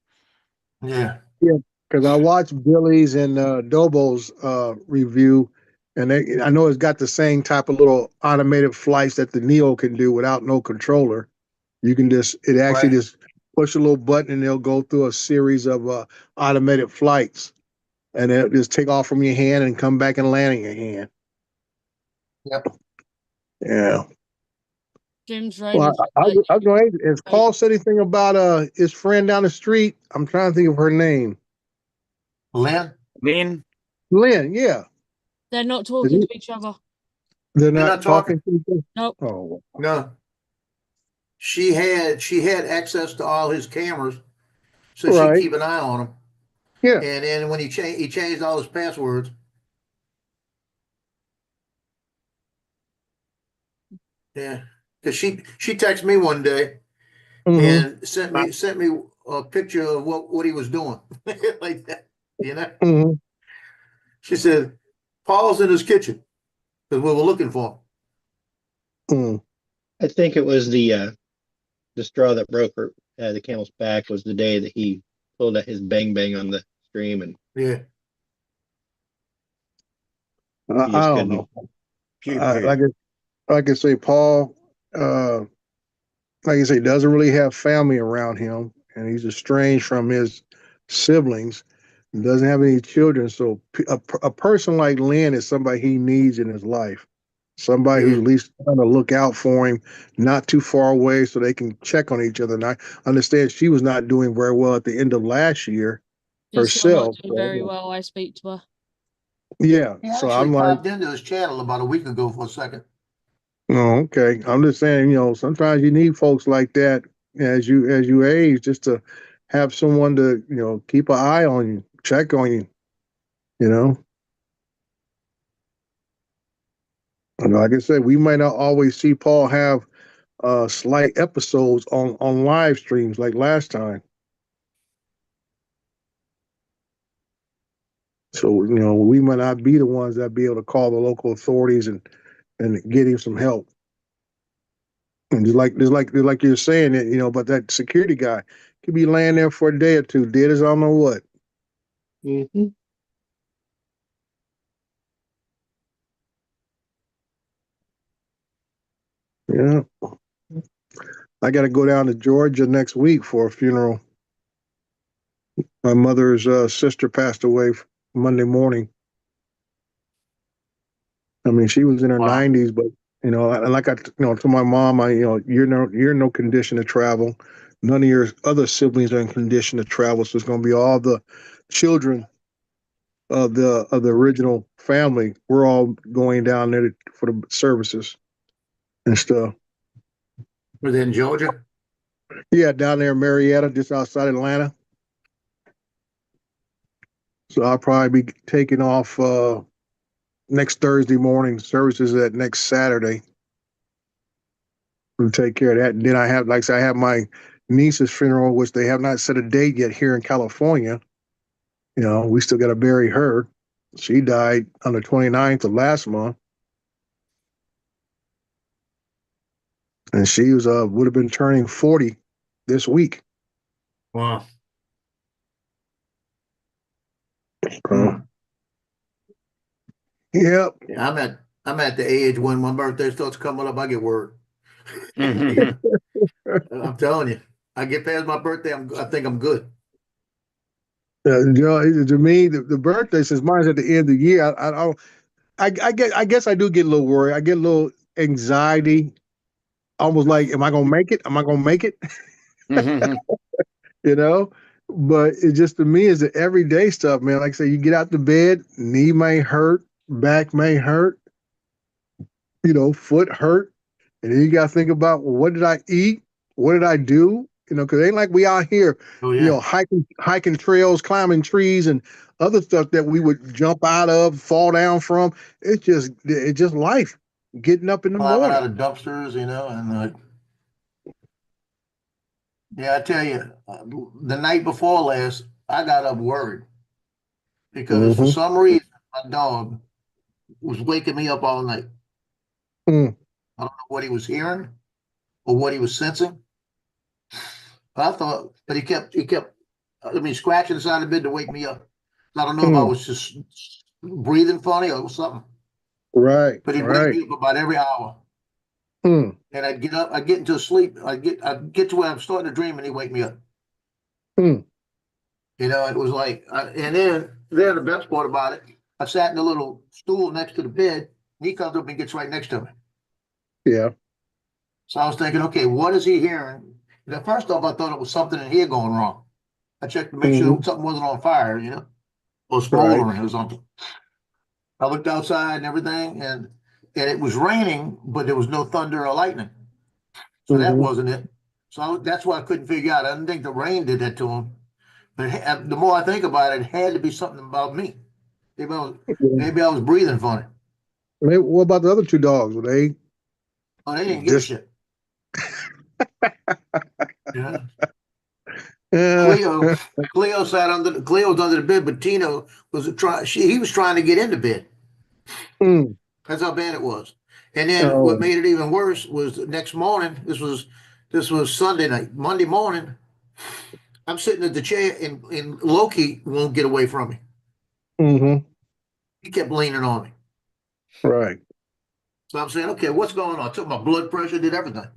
yeah. because I watched Billy's and Dobo's review, and I know it's got the same type of little automated flights that the Neo can do without no controller. You can it actually Right. just push a little button and it'll go through a series of automated flights, and it'll just take off from your hand and come back and land in your hand. Yep. Yeah. Jim's Well, Raymond. I was going to, has Paul said anything about his friend down the street? I'm trying to think of her name. Lynn, Then Lynn, yeah. They're not talking to each other. They're They're not not talking. talking to each other? Nope. Oh, no. She had access to all his cameras, so Right. she'd keep an eye on him. yeah. And then when he changed all his passwords. Yeah, because she texted me one day Mhm. and sent me a picture of what he was doing, like that. You know, Mhm. she said, "Paul's in his kitchen because we were looking for him." Mm. I think it was the straw that broke the camel's back was the day that he pulled out his bang bang on the stream, and Yeah, I just don't couldn't- know. pew, pew. Like I say, Paul, like I say, doesn't really have family around him, and he's estranged from his siblings. And doesn't have any children, so a person like Lynn is somebody he needs in his life. Somebody who's Yeah. at least trying to look out for him, not too far away, so they can check on each other. And I understand she was not doing very well at the end of last year She's still not herself. doing very well. I speak to her. Yeah, he so actually I'm like, popped into his channel about a week ago for a second. oh, okay. I'm just saying, sometimes you need folks like that as you age, just to have someone to, keep an eye on you, check on you, you know. And like I said, we might not always see Paul have slight episodes on live streams like last time. So, we might not be the ones that be able to call the local authorities and get him some help. And just like you're saying it, but that security guy could be laying there for a day or two, dead as I don't know what. Mhm. Yeah. I got to go down to Georgia next week for a funeral. My mother's sister passed away Monday morning. I mean, she was in her Wow. 90s, but and like I, to my mom, you're in no condition to travel. None of your other siblings are in condition to travel, so it's going to be all the children of the original family. We're all going down there for the services and stuff. Was it in Georgia? Yeah, down there in Marietta, just outside Atlanta. So I'll probably be taking off next Thursday morning. Services at next Saturday. We'll take care of that. And then I have, like I said, I have my niece's funeral, which they have not set a date yet here in California. We still got to bury her. She died on the 29th of last month. And she was would have been turning 40 this week. Wow. Yep. Yeah, I'm at the age when my birthday starts coming up, I get worried. Mhm. I'm telling you, I get past my birthday, I think I'm good. To me, the birthday, since mine's at the end of the year, I guess I do get a little worried. I get a little anxiety, almost like, am I gonna make it? Am I gonna make it? Mhm. You know? But it just to me is the everyday stuff, man. Like I say, you get out the bed, knee may hurt, back may hurt, foot hurt. And then you gotta think about, well, what did I eat? What did I do? Because it ain't like we out here, Oh, yeah. hiking trails, climbing trees, and other stuff that we would jump out of, fall down from. It's just life. Getting up in the Climbing out morning. of dumpsters, and yeah, I tell you, the night before last, I got up worried because for Mhm. some reason my dog was waking me up all night. Mm. I don't know what he was hearing or what he was sensing. But he kept, scratching the side of the bed to wake me up. I don't know if I Mm. was just breathing funny or something, Right, but he'd wake right. me up about every hour. Mm. And I'd get up, I'd get into sleep, I'd get to where I'm starting to dream and he'd wake me up. Mm. It was like, and then the best part about it, I sat in a little stool next to the bed, and he comes up and gets right next to me. Yeah. So I was thinking, okay, what is he hearing? And at first off, I thought it was something in here going wrong. I checked to make sure Mhm. something wasn't on fire, or Right. smoldering or something. I looked outside and everything, and it was raining, but there was no thunder or lightning. So that Mhm. wasn't it. So that's why I couldn't figure out. I didn't think the rain did that to him. But the more I think about it, it had to be something about me. Maybe I was, Yeah. maybe I was breathing funny. What about the other two dogs? Were they Oh, they didn't give a just shit. Yeah. uh, Cleo, Cleo was under the bed, but Tino he was trying to get into bed. mm, That's how bad it was. And then what oh, made it even worse was the next morning. This was Sunday night. Monday morning, I'm sitting at the chair, and Loki won't get away from me. mhm, He kept leaning on me. right. So I'm saying, okay, what's going on? I took my blood pressure, did everything.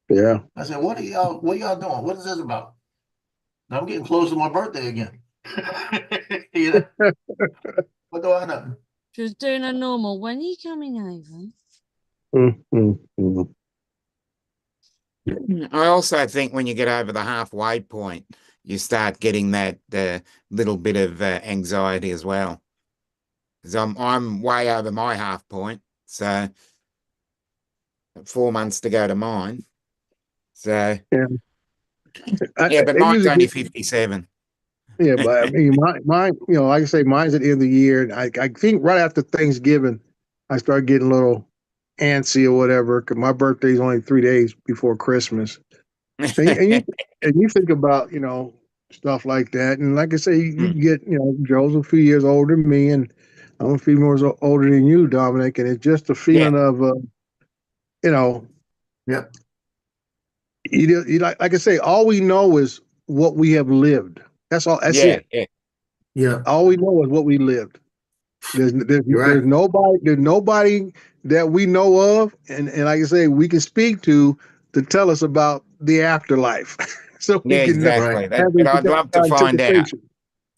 Yeah. I said, what are y'all doing? What is this about? Now I'm getting close to my birthday again. you know, what do I know? Just doing a normal. When are you coming over? Mm, mm, mm. I also think when you get over the halfway point, you start getting that little bit of anxiety as well. Because I'm way over my half point, so 4 months to go to mine. So Yeah. yeah, but It mine's usually only gets, 57. yeah, but I mean, mine, like I say, mine's at the end of the year. And I think right after Thanksgiving, I start getting a little antsy or whatever, because my birthday's only 3 days before Christmas. And you think about, stuff like that. And like I say, you get, Joe's a few years older than me, and I'm a few more older than you, Dominic. And it's just a Yeah, feeling of, you know, Yep. you like I say, all we know is what we have lived. That's all. That's yeah, it. yeah, Yeah. All we know is what we lived. There's there's, You're there's right. nobody that we know of, and like I say, we can speak to tell us about the afterlife, so we yeah, can Right. exactly. have But I'd love to our find out. interpretation.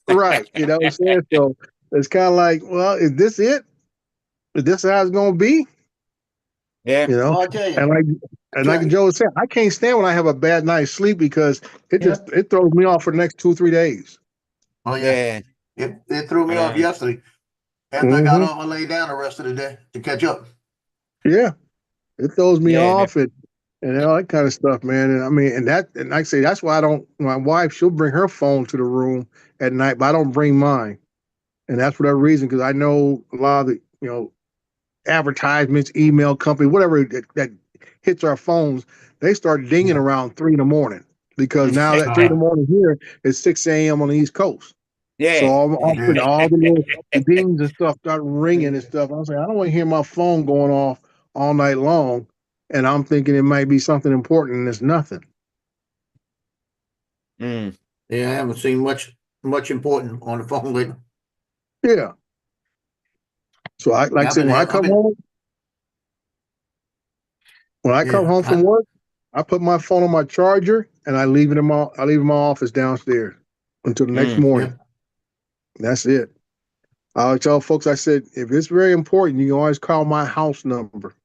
Right. You know what I'm saying? So it's kind of like, well, is this it? Is this how it's going to be? Yeah, You know? Well, I tell And you, like, I and like try. Joe said, I can't stand when I have a bad night's sleep because Yeah. it throws me off for the next 2 or 3 days. Oh yeah. yeah. It threw me off Uh, yesterday. After I got Hmm. off, I laid down the rest of the day to catch up. Yeah. It throws me yeah, off and all that kind of stuff, man. And I mean, and like I say, that's why I don't, my wife, she'll bring her phone to the room at night, but I don't bring mine. And that's for that reason, because I know a lot of the, advertisements, email company, whatever that hits our phones, they start dinging Yeah. around 3 in the morning, because now that 3 in the Uh, morning here is 6 a.m. on the East Coast. So yeah. often yeah. all the little the dings and stuff start ringing and stuff. I was like, I don't want to hear my phone going off all night long, and I'm thinking it might be something important, and it's nothing. Mm, Yeah. I haven't seen much important on the phone lately. Yeah. So I like I Yeah, said, when I come yeah. home from work, I put my phone on my charger and I leave it in my office downstairs until the next mm. morning. Yeah. That's it. I tell folks, I said, if it's very important, you can always call my house number,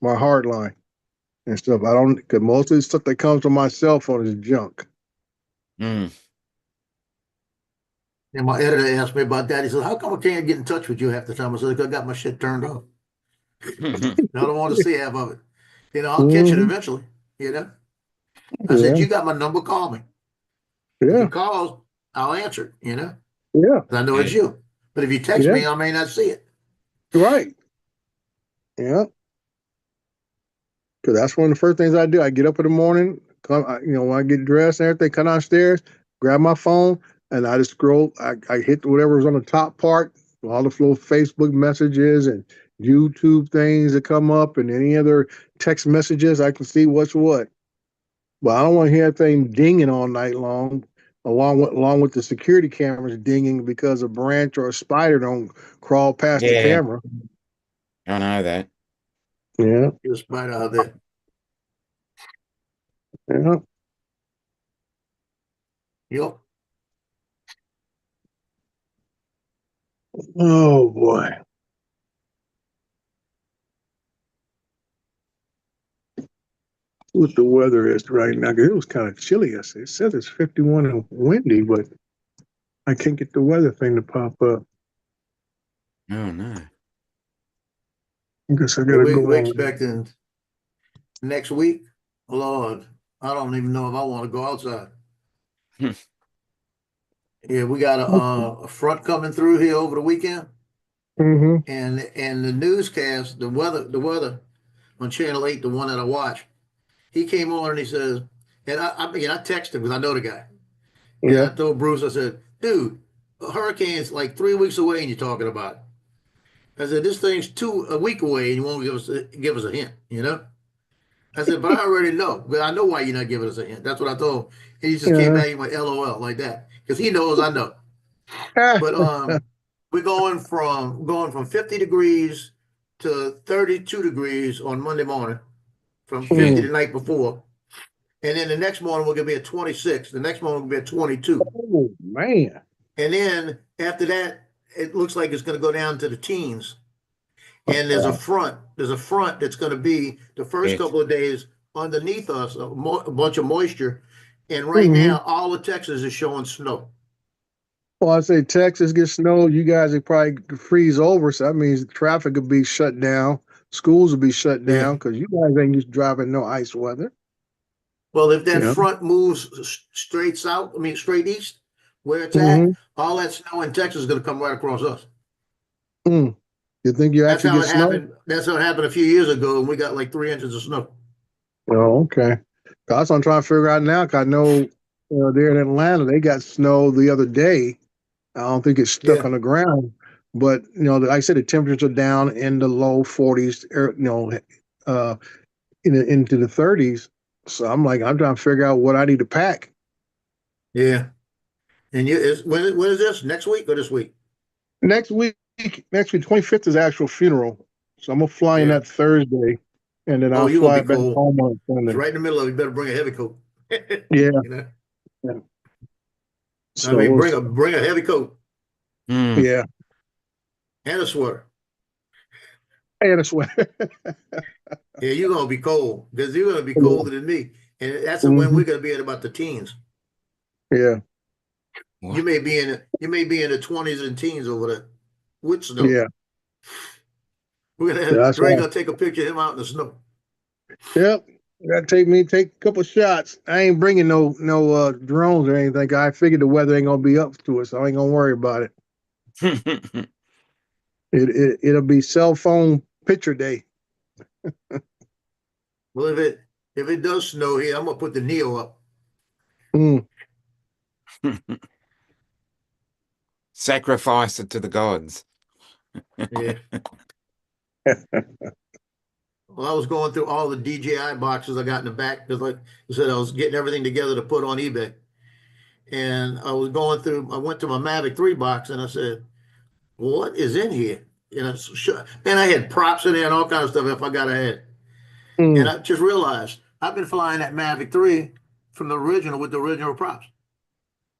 my hard line and stuff. I don't, because most of the stuff that comes from my cell phone is junk. Mm. And my editor asked me about that. He said, how come I can't get in touch with you half the time? I said, I got my shit turned off. I don't want to see half of it. I'll catch it Mhm. eventually, I said, Yeah, you got my number, call me. If yeah, you call, I'll answer it, yeah, 'cause I know it's Yeah. you. But if you text yeah, me, I may not see it. right. Yeah. Because that's one of the first things I do. I get up in the morning, when I get dressed and everything, come downstairs, grab my phone, and I just scroll. I hit whatever's on the top part, all the little Facebook messages and YouTube things that come up, and any other text messages. I can see what's what. But I don't want to hear that thing dinging all night long, along with the security cameras dinging because a branch or a spider don't crawl past the Yeah, camera. I know that. Yeah, You're a spider out there. yeah. Yep. Oh boy. What the weather is right now. 'Cause it was kind of chilly yesterday. It says it's 51 and windy, but I can't get the weather thing to pop up. Oh no. I guess I Well, gotta we're go on. expecting next week. Lord, I don't even know if I want to go outside. Hmm. Yeah, we got a front coming through here over the weekend, Mm-hmm. and the newscast, the weather on Channel 8, the one that I watch, he came on and he says, and I texted him because I know the guy, and Yeah. I told Bruce, I said, dude, a hurricane's like 3 weeks away, and you're talking about it. I said, this thing's a week away, and you won't give us a hint. I said, but I already know. But I know why you're not giving us a hint. That's what I told him. And he just came Yeah. back and went LOL like that. Because he knows I know. But we're going from 50 degrees to 32 degrees on Monday morning, from 50 the night before. And then the next morning we're gonna be at 26. The next morning we'll be at 22. Oh man. And then after that, it looks like it's gonna go down to the teens. And there's a front that's going to be the first Yes. couple of days underneath us, a bunch of moisture. And right Mhm. now, all of Texas is showing snow. Well, I say Texas gets snow. You guys would probably freeze over, so that means traffic will be shut down. Schools will be shut Yeah. down because you guys ain't used to driving no ice weather. Well, if that Yeah. front moves straight south, straight east, where it's Mm-hmm. at, all that snow in Texas is going to come right across us. Mm. You think you That's actually how get it snow? happened. That's how it happened a few years ago, and we got like 3 inches of snow. Oh, okay. That's what I'm trying to figure out now. 'Cause I know there in Atlanta, they got snow the other day. I don't think it's stuck Yeah. on the ground, but like I said, the temperatures are down in the low 40s, uh, into the 30s. So I'm trying to figure out what I need to pack. Yeah. And when is this? Next week or this week? Next week, 25th is actual funeral. So I'm gonna fly in Yeah. that Thursday, and then Oh, I'll you're gonna fly be back cold. home on It's Sunday. right in the middle of it. You better bring a heavy coat. Yeah. So we'll Bring a heavy coat Mm. yeah, and a sweater. and a sweater. Yeah, you're gonna be cold because you're gonna be colder than me, and that's when Mhm. we're gonna be at about the teens. Yeah, You may be in the 20s and teens over there with snow. yeah. We're gonna That's Dre right. gonna take a picture of him out in the snow. Yep. Gotta take a couple shots. I ain't bringing no drones or anything. I figured the weather ain't gonna be up to it, so I ain't gonna worry about it. It'll be cell phone picture day. Well, if it does snow here, I'm gonna put the Neo up. Mm. Sacrifice it to the gods. Yeah. Well, I was going through all the DJI boxes I got in the back because, like I said, I was getting everything together to put on eBay. And I was going through. I went to my Mavic 3 box and I said, "What is in here?" And I had props in there and all kinds of stuff. If I got ahead, and Mm. I just realized I've been flying that Mavic 3 from the original with the original props.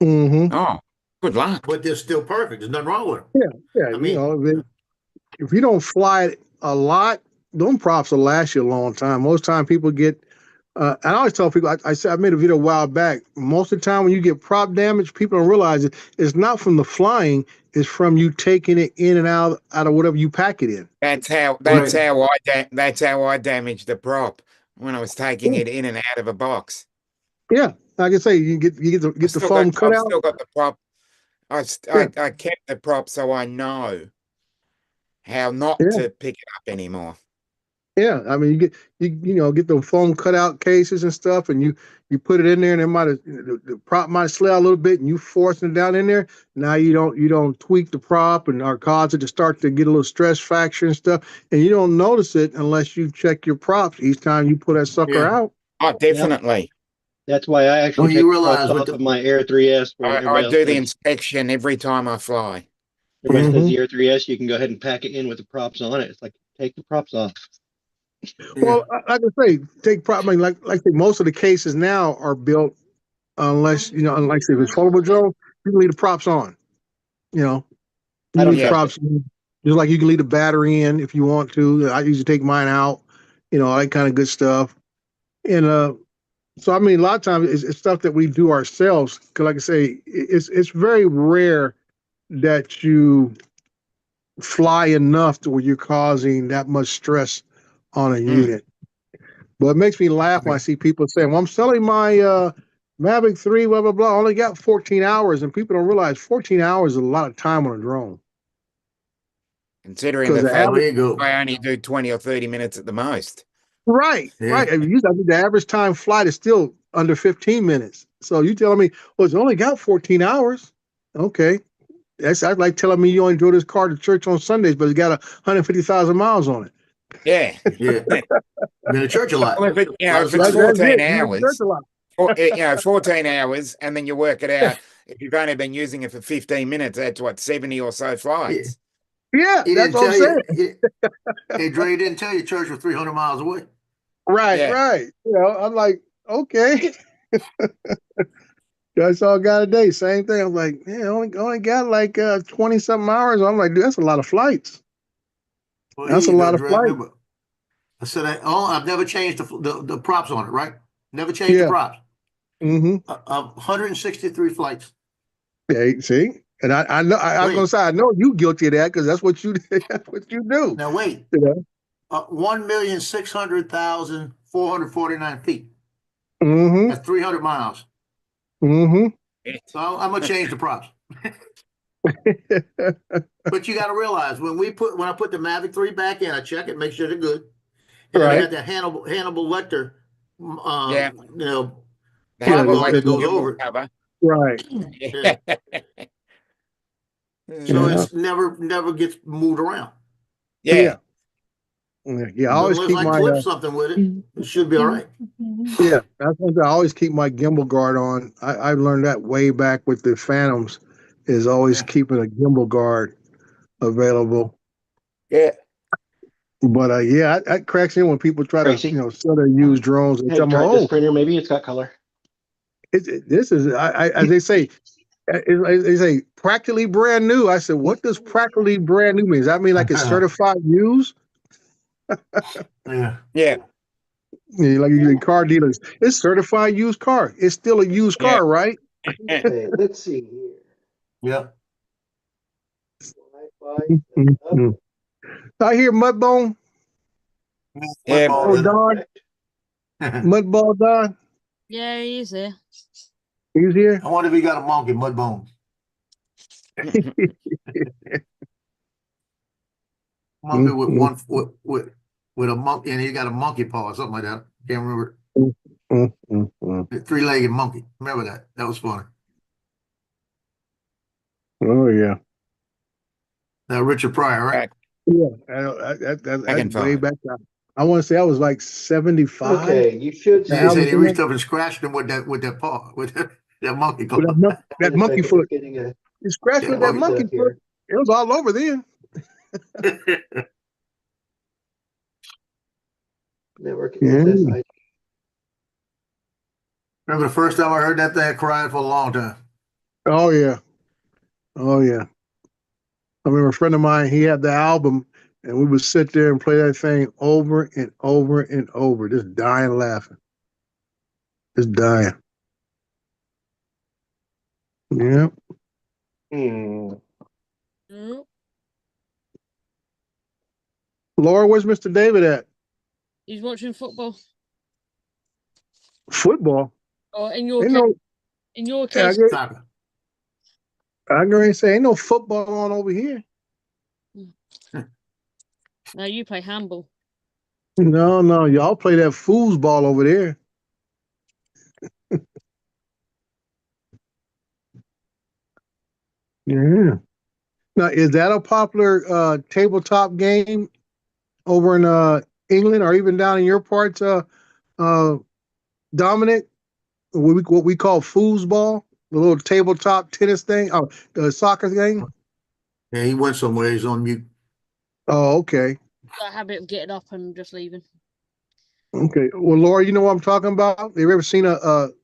Mm-hmm. Oh, Good luck. but they're still perfect. There's nothing wrong with them. Yeah, I you mean- know, if you don't fly it a lot, them props will last you a long time. Most time people get, and I always tell people, I said I made a video a while back. Most of the time when you get prop damage, people don't realize it's not from the flying, it's from you taking it in and out of whatever you pack it in. That's how I damaged the prop when I was taking it in and out of a box. Yeah, like I say, you get the foam cut I've out. still got the prop. I kept the prop so I know how not Yeah. to pick it up anymore. Yeah, I mean, you know get the foam cutout cases and stuff, and you put it in there, and the prop might slide a little bit, and you forcing it down in there. Now you don't tweak the prop and or cause it to start to get a little stress fracture and stuff, and you don't notice it unless you check your props each time you pull that sucker Yeah. out. Oh, definitely. That's why I actually Well, you take the realize props what off the- of my Air 3S. Where I everybody else do the says- inspection every time I fly. Everybody says Mhm. the Air 3S, you can go ahead and pack it in with the props on it. It's like, take the props off. Well, like I say, take prop. I mean, like I say, most of the cases now are built unless unlike say if it's foldable drone, you can leave the props on. You know, I you don't leave trust props just like you can leave the battery in if you want to. I usually take mine out. You know, all that kind of good stuff. And so I mean, a lot of times it's stuff that we do ourselves. Because, like I say, it's very rare that you fly enough to where you're causing that much stress on a unit. But it makes me laugh when I see people saying, "Well, I'm selling my Mavic 3, blah blah blah. I only got 14 hours," and people don't realize 14 hours is a lot of time on a drone. Considering 'Cause the the fact There you go. I only do 20 or 30 minutes at the most. Right, Yeah. right. I mean, I think the average time flight is still under 15 minutes. So you telling me, well, it's only got 14 hours. Okay. That's like telling me you only drove this car to church on Sundays, but it's got 150,000 miles on it. Yeah. Yeah. Been to church a lot. Well, if it's That's 14 it. hours, That's a lot. 14 hours, and then you work it out. If you've only been using it for 15 minutes, that's what, 70 or so flights. Yeah, He that's didn't what I'm tell saying. you. Hey, Dre didn't tell you church was 300 miles away. Right, Yeah. right. You know, I'm like, okay. That's all got a day. Same thing. I'm like, yeah, only got like 20 something hours. I'm like, dude, that's a lot of flights. Well, That's here a you go, lot of Dre. flights. Remember, I said, I've never changed the props on it, right? Never changed Yeah. the props. Mm-hmm. 163 flights. Yeah, see, and I know I was Wait. gonna say I know you guilty of that because that's what you that's what you do. Now wait, You know? 1,600,449 feet. Mm-hmm. That's 300 miles. Mm-hmm. So I'm gonna change the props. But you got to realize when I put the Mavic 3 back in, I check it, make sure they're good. And then I Right. got that Hannibal Lecter, Yeah. you know, The Yeah, Hannibal guard that Lecter goes gimbal over it. cover. Right. Yeah. So Yeah. it's never gets moved around. Yeah. Yeah. I always Unless keep I my clip something with it, it should be all right. yeah. That's what I always keep my gimbal guard on. I learned that way back with the Phantoms, is always Yeah. keeping a gimbal guard available. Yeah. But yeah, that cracks in when people try Tracy? to sell their used drones and Hey, tell me, try oh, this printer. Maybe it's got color. this is as they say. They say practically brand new. I said, what does practically brand new mean? Does that mean like it's certified used? Yeah. Yeah. Yeah, like in car dealers, it's certified used car. It's still a used Yeah. car, right? Okay, let's see here. Yeah. Mhm. I hear Mudbone. Yeah. Oh, Don. Mudball Don. Yeah, he's here. He's here. I wonder if he got a monkey, Mudbone. Monkey with one with a monkey, and he got a monkey paw or something like that. Can't remember. A three-legged monkey. Remember that? That was funny. Oh yeah. Now Richard Pryor, right? Yeah. That's way back. I want to say I was like 75. Okay, you should see. Yeah, he said he Album reached up and scratched him with that paw, with that monkey claw. That monkey foot. Getting a He scratched with that monkey up foot. here. It was all over then. Network Yeah. SSID. Remember the first time I heard that thing, I cried for a long time. Oh yeah. Oh yeah. I remember a friend of mine, he had the album and we would sit there and play that thing over and over and over, just dying laughing. Just dying. Yeah. Hmm. Mm. Laura, where's Mr. David at? He's watching football. Football. Or in your Ain't case, no, in your I case, get, Soccer. I can say ain't no football on over here. no, you play handball. No, y'all play that foosball over there. Yeah. Now, is that a popular tabletop game over in England or even down in your parts, Dominic? What we call foosball, the little tabletop tennis thing, the soccer thing. Yeah, he went somewhere. He's on mute. Oh, okay. Got a habit of getting up and just leaving. Okay. Well, Laura, you know what I'm talking about? Have you ever seen that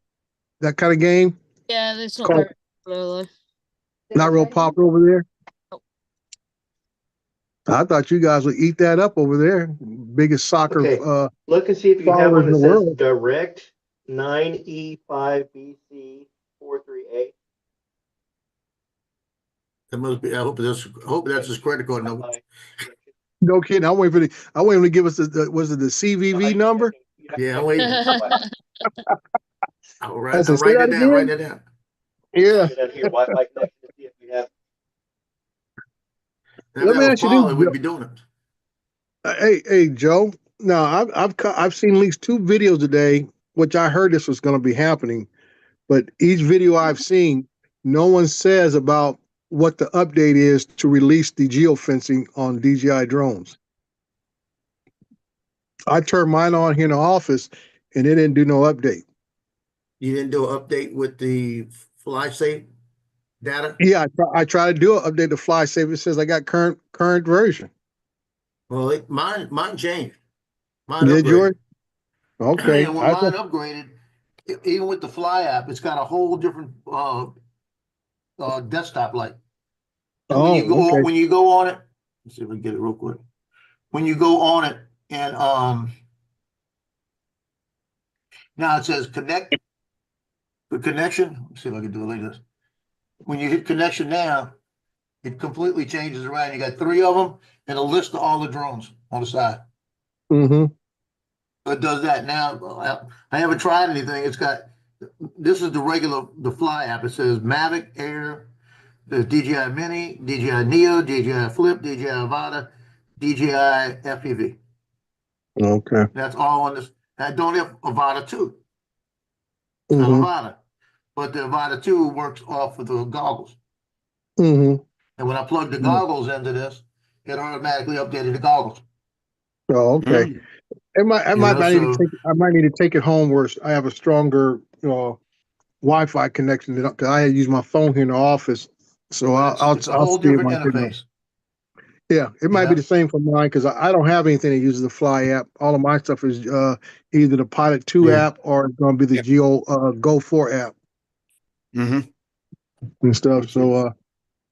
kind of game? Yeah, it's not Called- very popular though. Not real popular over there. Nope. I thought you guys would eat that up over there. Biggest soccer Okay. Look and see if you have followers one in that the says world. direct 9E5BC 43A. That must be. I hope that's his credit card number. No kidding. I'm waiting to give us was it the CVV number? Yeah, I'm waiting. I'll write, Say I'll write that it down. Write again? that down. Yeah. Down here, Wi-Fi connection to see if we have. If Let me that was ask you Paul, this, we'd be doing it. Hey, Joe. Now I've seen at least 2 videos today, which I heard this was going to be happening, but each video I've seen, no one says about what the update is to release the geofencing on DJI drones. I turned mine on here in the office, and it didn't do no update. You didn't do an update with the fly safe data? Yeah, I try to do an update to fly safe. It says I got current version. Well, mine changed. Mine Did upgraded. yours? Okay. And when mine upgraded, even with the Fly app, it's got a whole different desktop light. And Oh, okay. when you go on it, let's see if we can get it real quick. When you go on it and now it says connect the connection. Let's see if I can do it like this. When you hit connection now, it completely changes around. You got 3 of them and a list of all the drones on the side. Mm-hmm. So it does that now. I haven't tried anything. This is the Fly app. It says Mavic Air, there's DJI Mini, DJI Neo, DJI Flip, DJI Avata, DJI FPV. Okay. That's all on this. I don't have Avata 2. It's Mm-hmm. not Avata. But the Avata 2 works off of the goggles. Mm-hmm. And when I plug the goggles into this, it automatically updated the goggles. Oh, okay. Mm. I might need to take it home where I have a stronger Wi-Fi connection because I use my phone here in the office. So It's a I'll whole see if different I can. interface. Yeah, it might be the same for mine because I don't have anything that uses the Fly app. All of my stuff is either the Pilot 2 Yeah. app or it's going to be the Go 4 app Mm-hmm. and stuff. So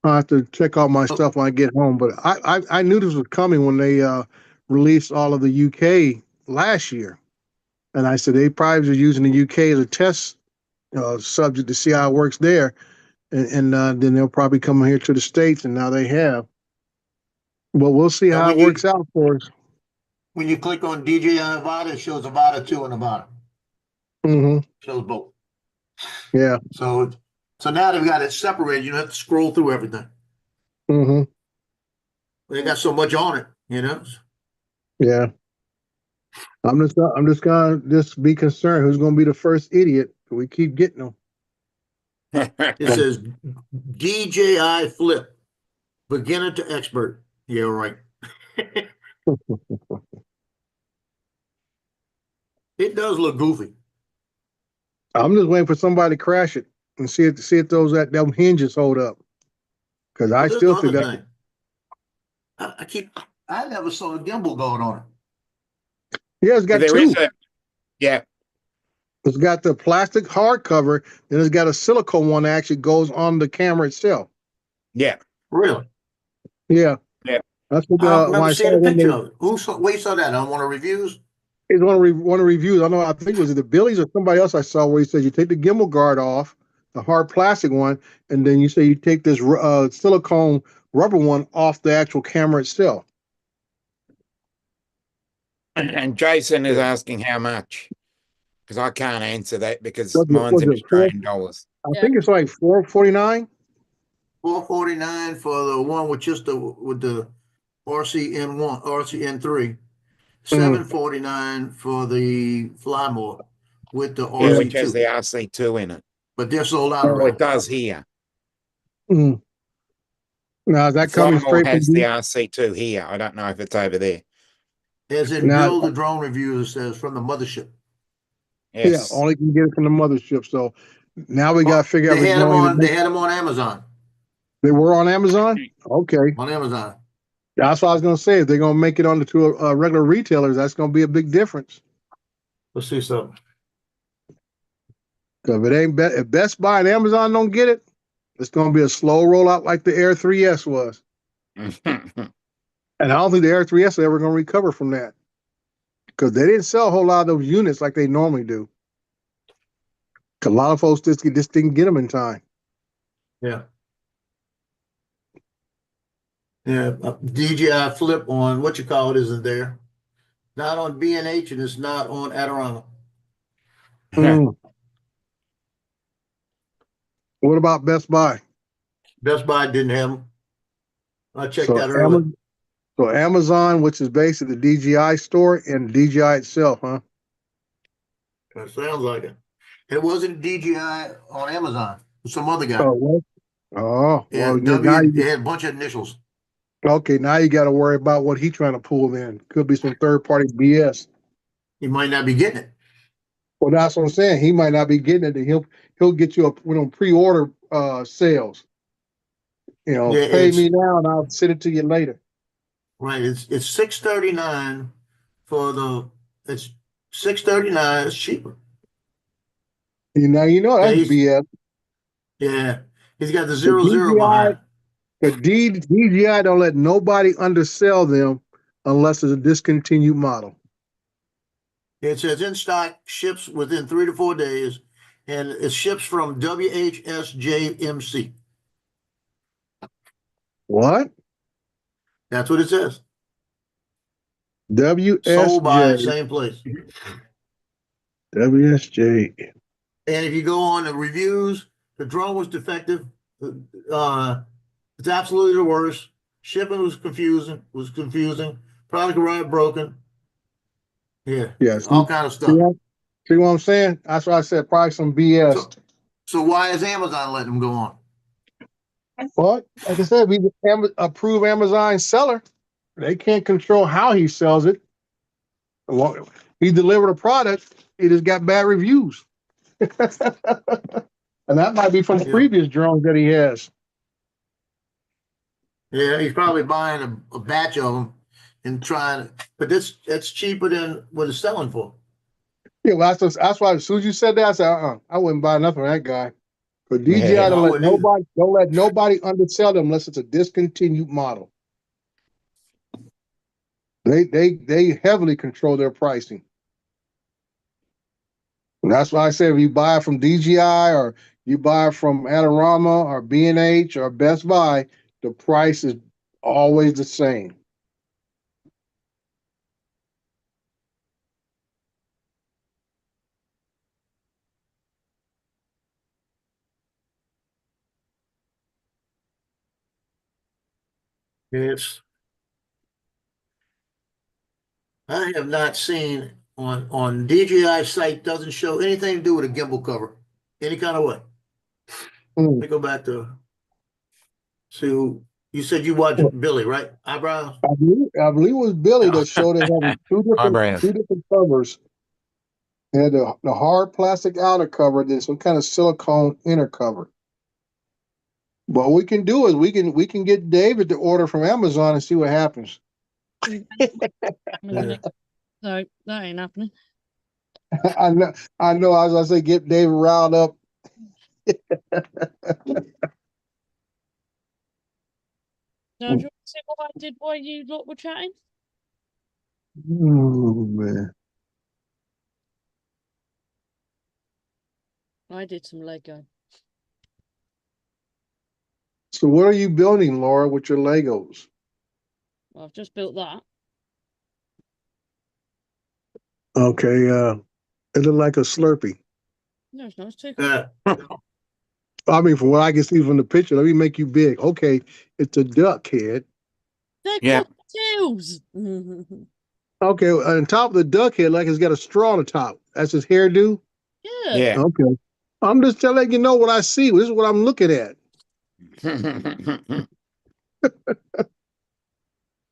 I have to check out my stuff when I get home. But I knew this was coming when they released all of the UK last year, and I said they probably are using the UK as a test subject to see how it works there, and then they'll probably come here to the States, and now they have. But we'll see how it works out for us. When you click on DJI Avata, it shows Avata 2 and Avata. Mm-hmm. Shows both. Yeah. So now they've got it separated. You don't have to scroll through everything. Mm-hmm. They got so much on it, you know. Yeah. I'm just gonna be concerned who's gonna be the first idiot. We keep getting them. It says DJI Flip, beginner to expert. Yeah, right. It does look goofy. I'm just waiting for somebody to crash it and see if them hinges hold up. Because I There's still the think other that. thing. I never saw a gimbal going on it. Yeah, it's got There 2. is yeah. It's got the plastic hardcover, then it's got a silicone one that actually goes on the camera itself. Yeah. Really? Yeah. Yeah. That's what I don't when remember I seeing saw a when picture they of it. Where you saw that? On one of the reviews? it's one of the reviews. I know. I think it was the Billy's or somebody else I saw where he said you take the gimbal guard off, the hard plastic one, and then you say you take this silicone rubber one off the actual camera itself. And Jason is Yeah. asking how much, because I can't answer that because Was mine's in it four? Australian dollars. I Yeah. think it's like $449. $449 for the one with just the RCN1, RCN3. $749 for the Flymore with the Yeah, which has RC2. the RC2 in it. But they're sold out Oh, already. it does here. Mm. Now is The that coming Flymore straight from has the D? RC2 here. I don't know if it's over there. As in Now, Bill the Drone Reviews, it says from the mothership. yeah, Yes. only can get it from the mothership. So now we got to figure out. They If had them we're going on. to They had them on Amazon. They were on Amazon. Okay, On Amazon. that's what I was going to say. If they're going to make it onto to regular retailers, that's going to be a big difference. Let's see something. Because if Best Buy and Amazon don't get it, it's going to be a slow rollout like the Air 3S was. And I don't think the Air 3S is ever going to recover from that because they didn't sell a whole lot of those units like they normally do. 'Cause a lot of folks just didn't get them in time. Yeah. Yeah. DJI Flip on what you call it isn't there. Not on B&H and it's not on Adorama. Mm. What about Best Buy? Best Buy didn't have them. I checked So that earlier. Amazon, which is basically the DJI store and DJI itself, huh? That sounds like it. It wasn't DJI on Amazon. It was some other guy. Oh, what? Oh, Yeah, well, it had a bunch of initials. okay, now you got to worry about what he's trying to pull in. Could be some third party BS. He might not be getting it. Well, that's what I'm saying. He might not be getting it. And he'll get you pre-order sales. You know, Yeah, pay it's- me now and I'll send it to you later. Right. It's $639 it's $639. It's cheaper. Now you know that's Yeah, BS. Yeah. He's got the 00 DJI behind. The DJI don't let nobody undersell them unless it's a discontinued model. It says in stock, ships within 3 to 4 days, and it ships from WHSJMC. What? That's what it says. WSJ. Sold by same place. WSJ. And if you go on the reviews, the drone was defective. It's absolutely the worst. Shipping was confusing. Product arrived broken. Yeah. Yes. All kind of stuff. See what I'm saying? That's why I said probably some BS. So why is Amazon letting them go on? But like I said, we approve Amazon seller. They can't control how he sells it. Well, he delivered a product. He just got bad reviews. And that might be from Yeah. previous drones that he has. Yeah, he's probably buying a batch of them and trying, but that's cheaper than what it's selling for. Yeah, well, that's why as soon as you said that, I said, I wouldn't buy nothing from that guy. But DJI Yeah. don't I let wouldn't nobody undersell them unless it's a discontinued model. They heavily control their pricing. And that's why I say if you buy from DJI or you buy from Adorama or B&H or Best Buy, the price is always the same. Yes. I have not seen on DJI site doesn't show anything to do with a gimbal cover, any kind of way. Let me go back to you said you watched Billy, right? Eyebrows. I believe it was Billy that showed it having Eyebrows. two different covers. It had the hard plastic outer cover, then some kind of silicone inner cover. What we can do is we can get David to order from Amazon and see what happens. Yeah. No, that ain't happening. I know. As I say, get David riled up. Now, do you want to see what I did while you lot were chatting? Oh, man. I did some Lego. So what are you building, Laura, with your Legos? Well, I've just built that. Okay, it looked like a Slurpee. No, it's not. It's too I mean, from what I can see from the picture, let me make you big. Okay, it's a duck head. They're Yeah. cocktails. Okay, on top of the duck head, like it's got a straw on the top. That's his hairdo? Yeah. Yeah. Okay. I'm just telling you know what I see. This is what I'm looking at. That's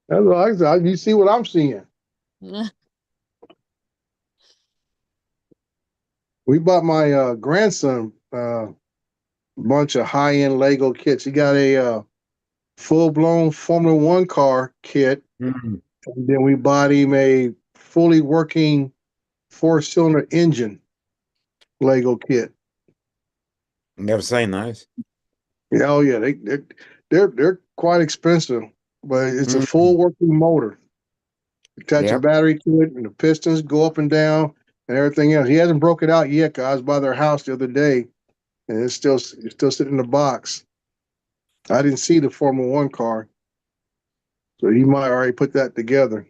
what I said. You see what I'm seeing. We bought my grandson a bunch of high-end Lego kits. He got a full-blown Formula One car kit. Mm. And then we bought him a fully working 4-cylinder engine Lego kit. Never seen those. Yeah, oh yeah, they're quite expensive, but it's a Mm. full working motor. Attach a Yep. battery to it, and the pistons go up and down, and everything else. He hasn't broke it out yet. 'Cause I was by their house the other day, and it's still sitting in the box. I didn't see the Formula One car, so he might already put that together.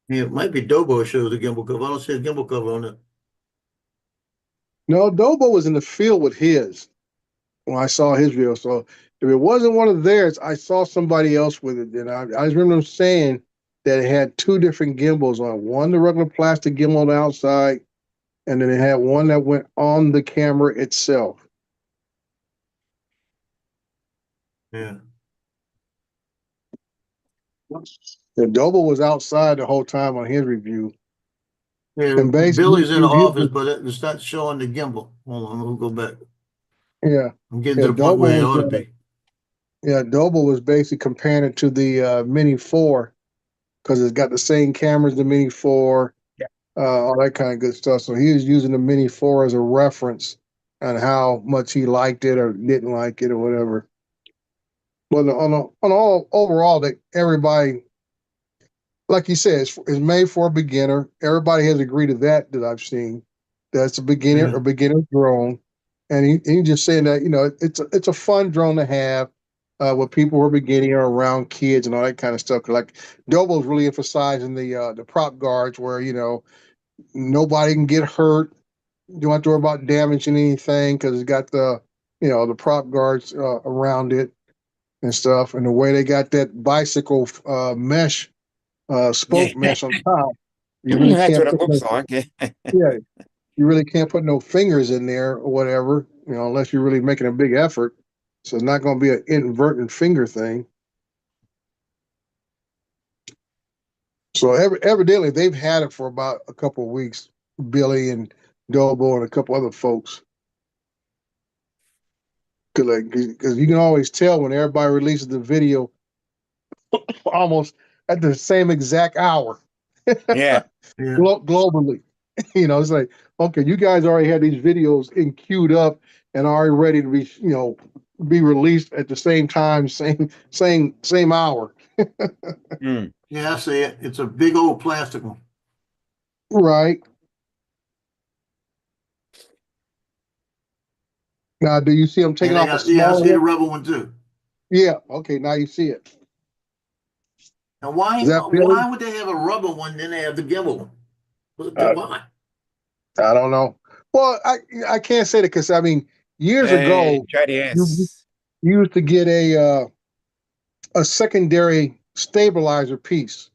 Yeah, it might be Dobo shows the gimbal cover. I don't see a gimbal cover on it. No, Dobo was in the field with his when I saw his video. So if it wasn't one of theirs, I saw somebody else with it. And I just remember them saying that it had two different gimbals on. One, the regular plastic gimbal on the outside, and then it had one that went on the camera itself. Yeah. The Dobo was outside the whole time on his review. Yeah, And basically, Billy's in the he- office, but it's not showing the gimbal. Hold on, we'll go back. yeah, I'm getting Yeah, to the point where it Dobo ought to was, be. yeah, Dobo was basically comparing it to the Mini 4 because it's got the same cameras the Mini 4, Yeah. all that kind of good stuff. So he was using the Mini 4 as a reference on how much he liked it or didn't like it or whatever. But on all overall, that everybody, like you said, is made for a beginner. Everybody has agreed to that I've seen. That's a beginner Yeah. or beginner drone, and he just saying that it's a fun drone to have with people who are beginning or around kids and all that kind of stuff. Like Dobo's really emphasizing the prop guards where nobody can get hurt. You don't have to worry about damaging anything because it's got the prop guards around it and stuff, and the way they got that bicycle mesh spoke Yeah. mesh on top. You really That's can't what it put looks no, like. Yeah. yeah, you really can't put no fingers in there or whatever, unless you're really making a big effort. So it's not going to be an inadvertent finger thing. So evidently they've had it for about a couple of weeks, Billy and Dobo and a couple other folks. Because you can always tell when everybody releases the video almost at the same exact hour. Yeah. Yeah. Globally. It's like, okay, you guys already had these videos queued up and already ready to be released at the same time, same hour. Mm. Yeah, I see it. It's a big old plastic one. Right. Now, do you see them taking And off a I smaller see the one? rubber one too. Yeah. Okay. Now you see it. Now why Is that Billy? would they have a rubber one, then they have the gimbal one? Uh, Why? I don't know. Well, I can't say that because years Hey, ago you JDS. used to get a secondary stabilizer piece.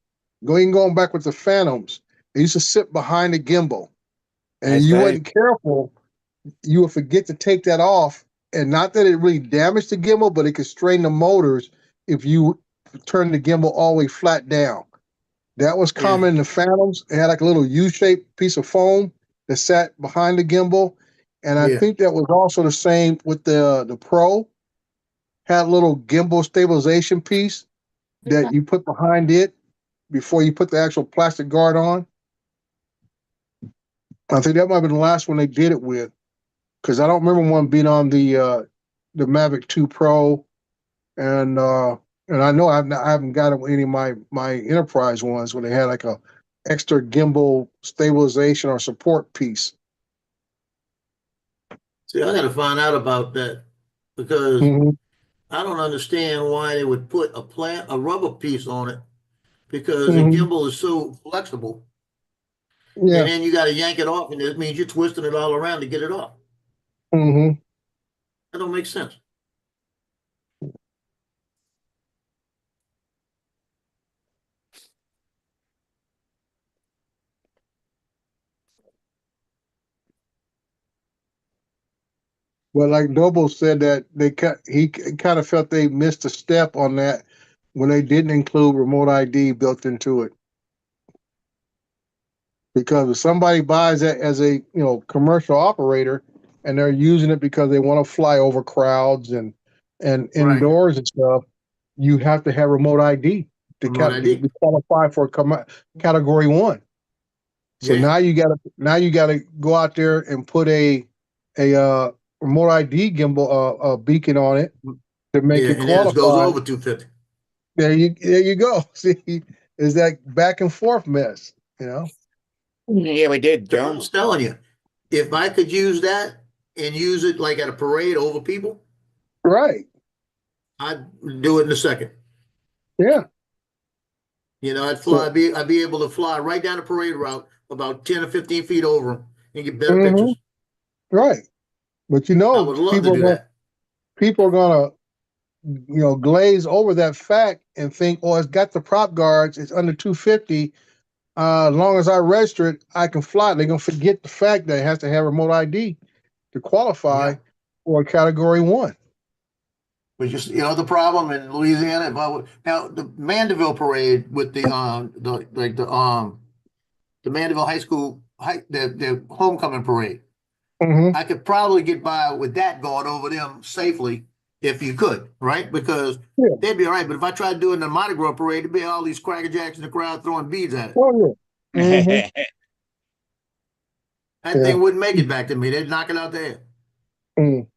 Going back with the Phantoms, they used to sit behind the gimbal, and Nice you day. wasn't careful, you would forget to take that off. And not that it really damaged the gimbal, but it could strain the motors if you turn the gimbal all the way flat down. That was common in the Phantoms. It had like a little U-shaped piece of foam that sat behind the gimbal. And I Yeah. think that was also the same with the Pro. Had a little gimbal stabilization piece that you put behind it before you put the actual plastic guard on. I think that might have been the last one they did it with. because I don't remember one being on the Mavic 2 Pro, and I know I haven't got it with any of my enterprise ones when they had like a extra gimbal stabilization or support piece. See, I gotta find out about that because Mhm. I don't understand why they would put a rubber piece on it because the Mhm. gimbal is so flexible. Yeah. And then you gotta yank it off, and it means you're twisting it all around to get it off. Hmm. That don't make sense. Well, like Noble said that he kind of felt they missed a step on that when they didn't include remote ID built into it. Because if somebody buys that as a commercial operator and they're using it because they want to fly over crowds and Right. indoors and stuff, you have to have remote ID to Remote ID. be qualified for category 1. So Yeah. now you gotta go out there and put a remote ID gimbal beacon on it to make Yeah, it and then it goes qualify. over 250. There you go. See, is that back and forth mess? Yeah, we did, So I John. was telling you, if I could use that and use it like at a parade over people, Right. I'd do it in a second. Yeah. I'd So, I'd be able to fly right down the parade route about 10 or 15 feet over them and get better mhm, pictures. right. But I would love to do that. people are gonna glaze over that fact and think, oh, it's got the prop guards, it's under 250. As long as I register it, I can fly. They're gonna forget the fact that it has to have remote ID to qualify Yeah. for category 1. But just the problem in Louisiana, if I would now the Mandeville parade with the Mandeville High School the homecoming parade, Hmm. I could probably get by with that going over them safely if you could, right? Because Yeah. they'd be all right. But if I tried doing the Mardi Gras parade, there'd be all these crackerjacks in the crowd throwing beads at it. Oh yeah. Mhm. That Yeah. thing wouldn't make it back to me. They'd knock it out there. Mm.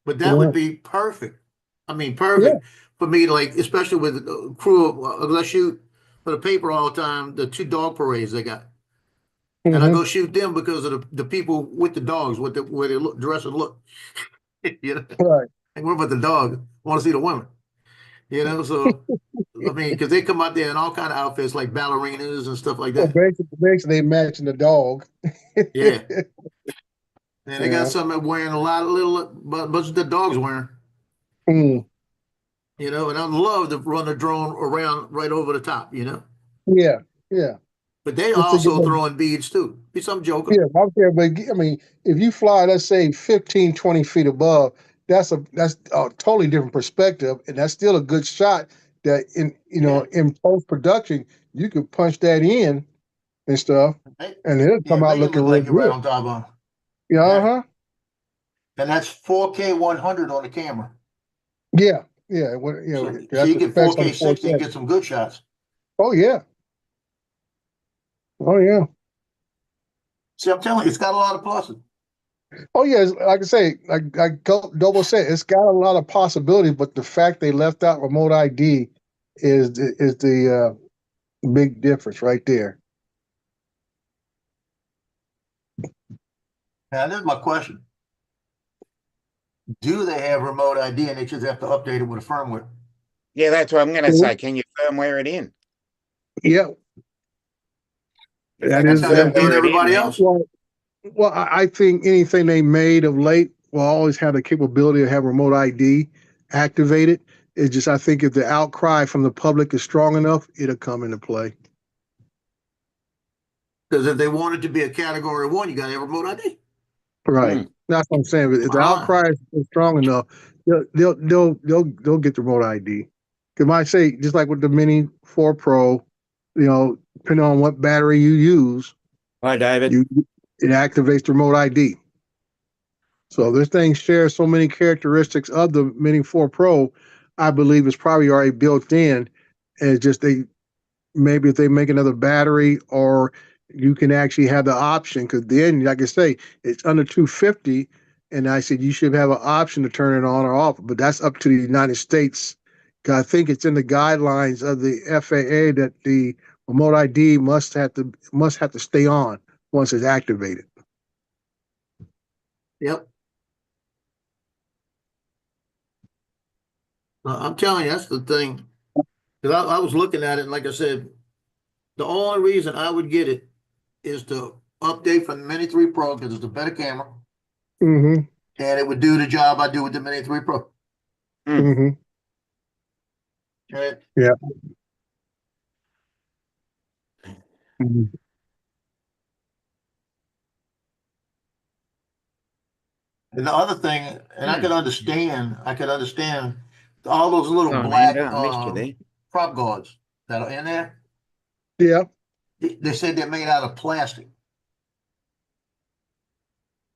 But that Yeah. would be perfect. I mean, perfect for me, like, especially with the crew of, I shoot for the paper all the time, the 2 dog parades they got. And I Mhm. go shoot them because of the people with the dogs, with the where they look, dress and look. Right. And what about the dog? I want to see the women. So I mean, because they come out there in all kind of outfits like ballerinas and stuff like Well, that. basically they matching the dog. Yeah. And they Yeah. got some that wearing a lot of little, bunch of the dogs wearing. Mm. And I'd love to run a drone around right over the top. Yeah. Yeah. But they Just to get also them. throwing beads too. Be some joker. Yeah, I'm there, but I mean, if you fly, let's say 15, 20 feet above, that's a totally different perspective, and that's still a good shot that in post production you could punch that in and stuff, and it'll come out Make it looking look real like you're right good. on top of them. Yeah, uh-huh. And that's 4K 100 on the camera. Yeah, yeah. So That's you the get specs on 4K 60 and 4K. get some good shots. Oh yeah. Oh yeah. See, I'm telling you, it's got a lot of pluses. Oh yeah, like I say, like Double said, it's got a lot of possibilities, but the fact they left out remote ID is the big difference right there. Now, this is my question. Do they have remote ID and they just have to update it with a firmware? Yeah, that's what I'm going to say. Can you firmware it in? Yeah, If that they is That's how they're firmware doing it in, everybody then- else. well, I think anything they made of late will always have the capability to have remote ID activated. It's just I think if the outcry from the public is strong enough, it'll come into play. Because if they want it to be a category 1, you got to have remote ID. Right. Mm. That's what I'm saying. If the Bottom line. outcry is strong enough, they'll get the remote ID. Because I say just like with the Mini 4 Pro, depending on what battery you use, Hi, David. it activates the remote ID. So this thing shares so many characteristics of the Mini 4 Pro, I believe it's probably already built in. And it's just maybe if they make another battery or you can actually have the option, because then, like I say, it's under 250, and I said you should have an option to turn it on or off, but that's up to the United States. 'Cause I think it's in the guidelines of the FAA that the remote ID must have to stay on once it's activated. Yep. I'm telling you, that's the thing. Cause I was looking at it, and like I said, the only reason I would get it is to update from the Mini 3 Pro, because it's a better camera, Mm-hmm. and it would do the job I do with the Mini 3 Pro. Mm-hmm. Okay? Yeah. Mm-hmm. And the other thing, and I could understand all those little Oh, black Amanda, I missed you there. prop guards that are in there. Yeah. They said they're made out of plastic.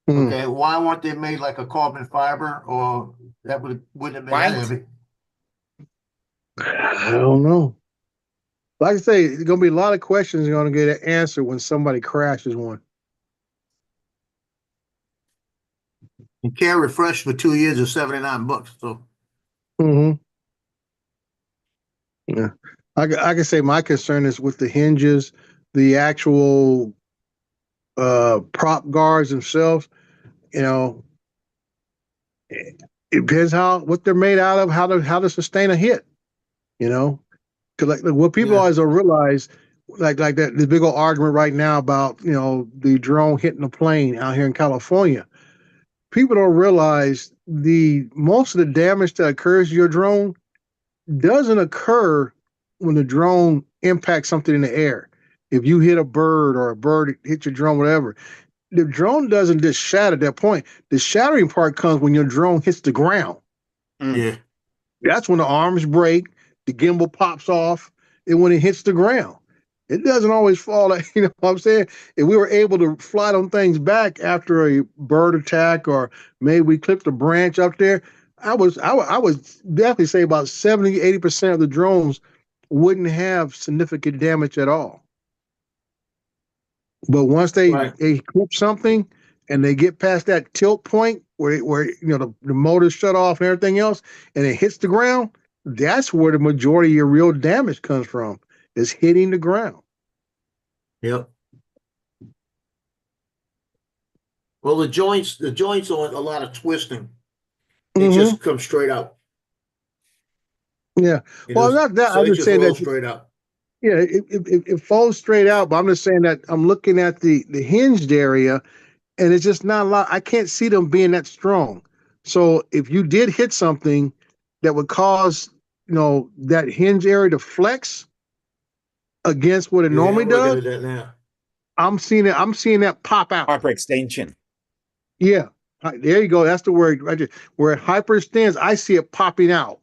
Mm. Okay, why weren't they made like a carbon fiber, or that wouldn't have been that White? heavy? I don't know. Like I say, there's gonna be a lot of questions you're gonna get an answer when somebody crashes one. And Care Refresh for 2 years is $79. So Mm-hmm. Yeah. I can say my concern is with the hinges, the actual prop guards themselves. You know, it depends what they're made out of, how to sustain a hit. You know, because like what people Yeah. always don't realize, like that this big old argument right now about the drone hitting a plane out here in California. People don't realize most of the damage that occurs to your drone doesn't occur when the drone impacts something in the air. If you hit a bird or a bird hit your drone, whatever, the drone doesn't just shatter at that point. The shattering part comes when your drone hits the ground. yeah, That's when the arms break, the gimbal pops off, and when it hits the ground. It doesn't always fall, you know what I'm saying? If we were able to fly them things back after a bird attack, or maybe we clipped a branch up there, I would definitely say about 70-80% of the drones wouldn't have significant damage at all. But once they Right. clip something and they get past that tilt point where the motor's shut off and everything else, and it hits the ground, that's where the majority of your real damage comes from, is hitting the ground. yep. Well, the joints on a lot of twisting. It Mhm. just comes straight out. Yeah. It Well, just- not that. so I'm it just saying rolls that. straight out. Yeah, it falls straight out. But I'm just saying that I'm looking at the hinged area, and it's just not a lot. I can't see them being that strong. So if you did hit something that would cause that hinge area to flex against what it Yeah, normally I'm looking does, at that now. I'm seeing that pop out. Hyperextension. Yeah, there you go. That's the word right there. Where it hyperextends, I see it popping out.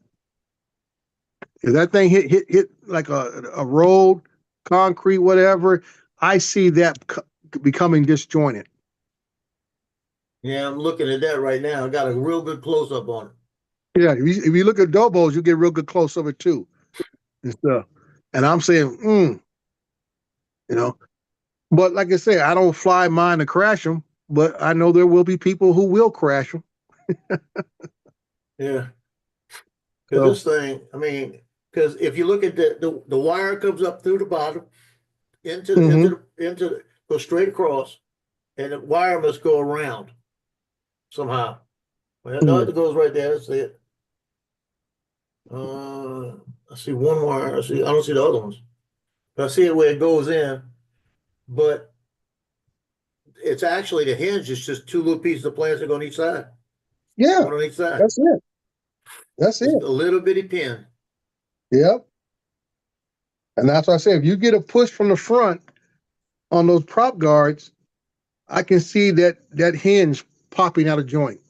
If that thing hit like a road, concrete, whatever, I see that becoming disjointed. Yeah, I'm looking at that right now. I got a real good close up on it. Yeah, if you look at Dobos, you get a real good close of it too, and stuff. And I'm saying, but like I say, I don't fly mine to crash them, but I know there will be people who will crash them. Yeah. So- Because this thing, I mean, because if you look at the wire comes up through the bottom go straight across, and the wire must go around somehow. Well, no, it goes right there. That's it. I see one wire. I don't see the other ones. I see it where it goes in, but it's actually the hinge. It's just two little pieces of plastic on each side. Yeah, One on each side. that's it. That's It's it. a little bitty pin. Yep. And that's why I say, if you get a push from the front on those prop guards, I can see that hinge popping out of joint.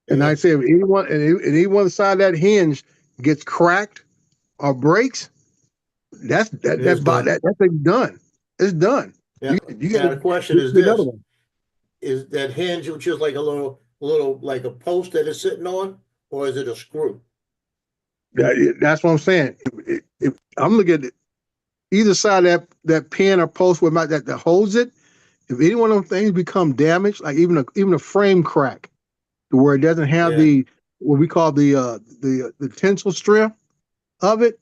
And Yeah. I say, if anyone side of that hinge gets cracked or breaks, that's It's done. that thing's done. It's done. Yeah. You Now gotta the question is get another this: one. is that hinge just like a little like a post that it's sitting on, or is it a screw? That's what I'm saying. If I'm looking at it, either side of that pin or post where that holds it. If any one of them things become damaged, like even a frame crack, to where it doesn't have Yeah. the what we call the tensile strength of it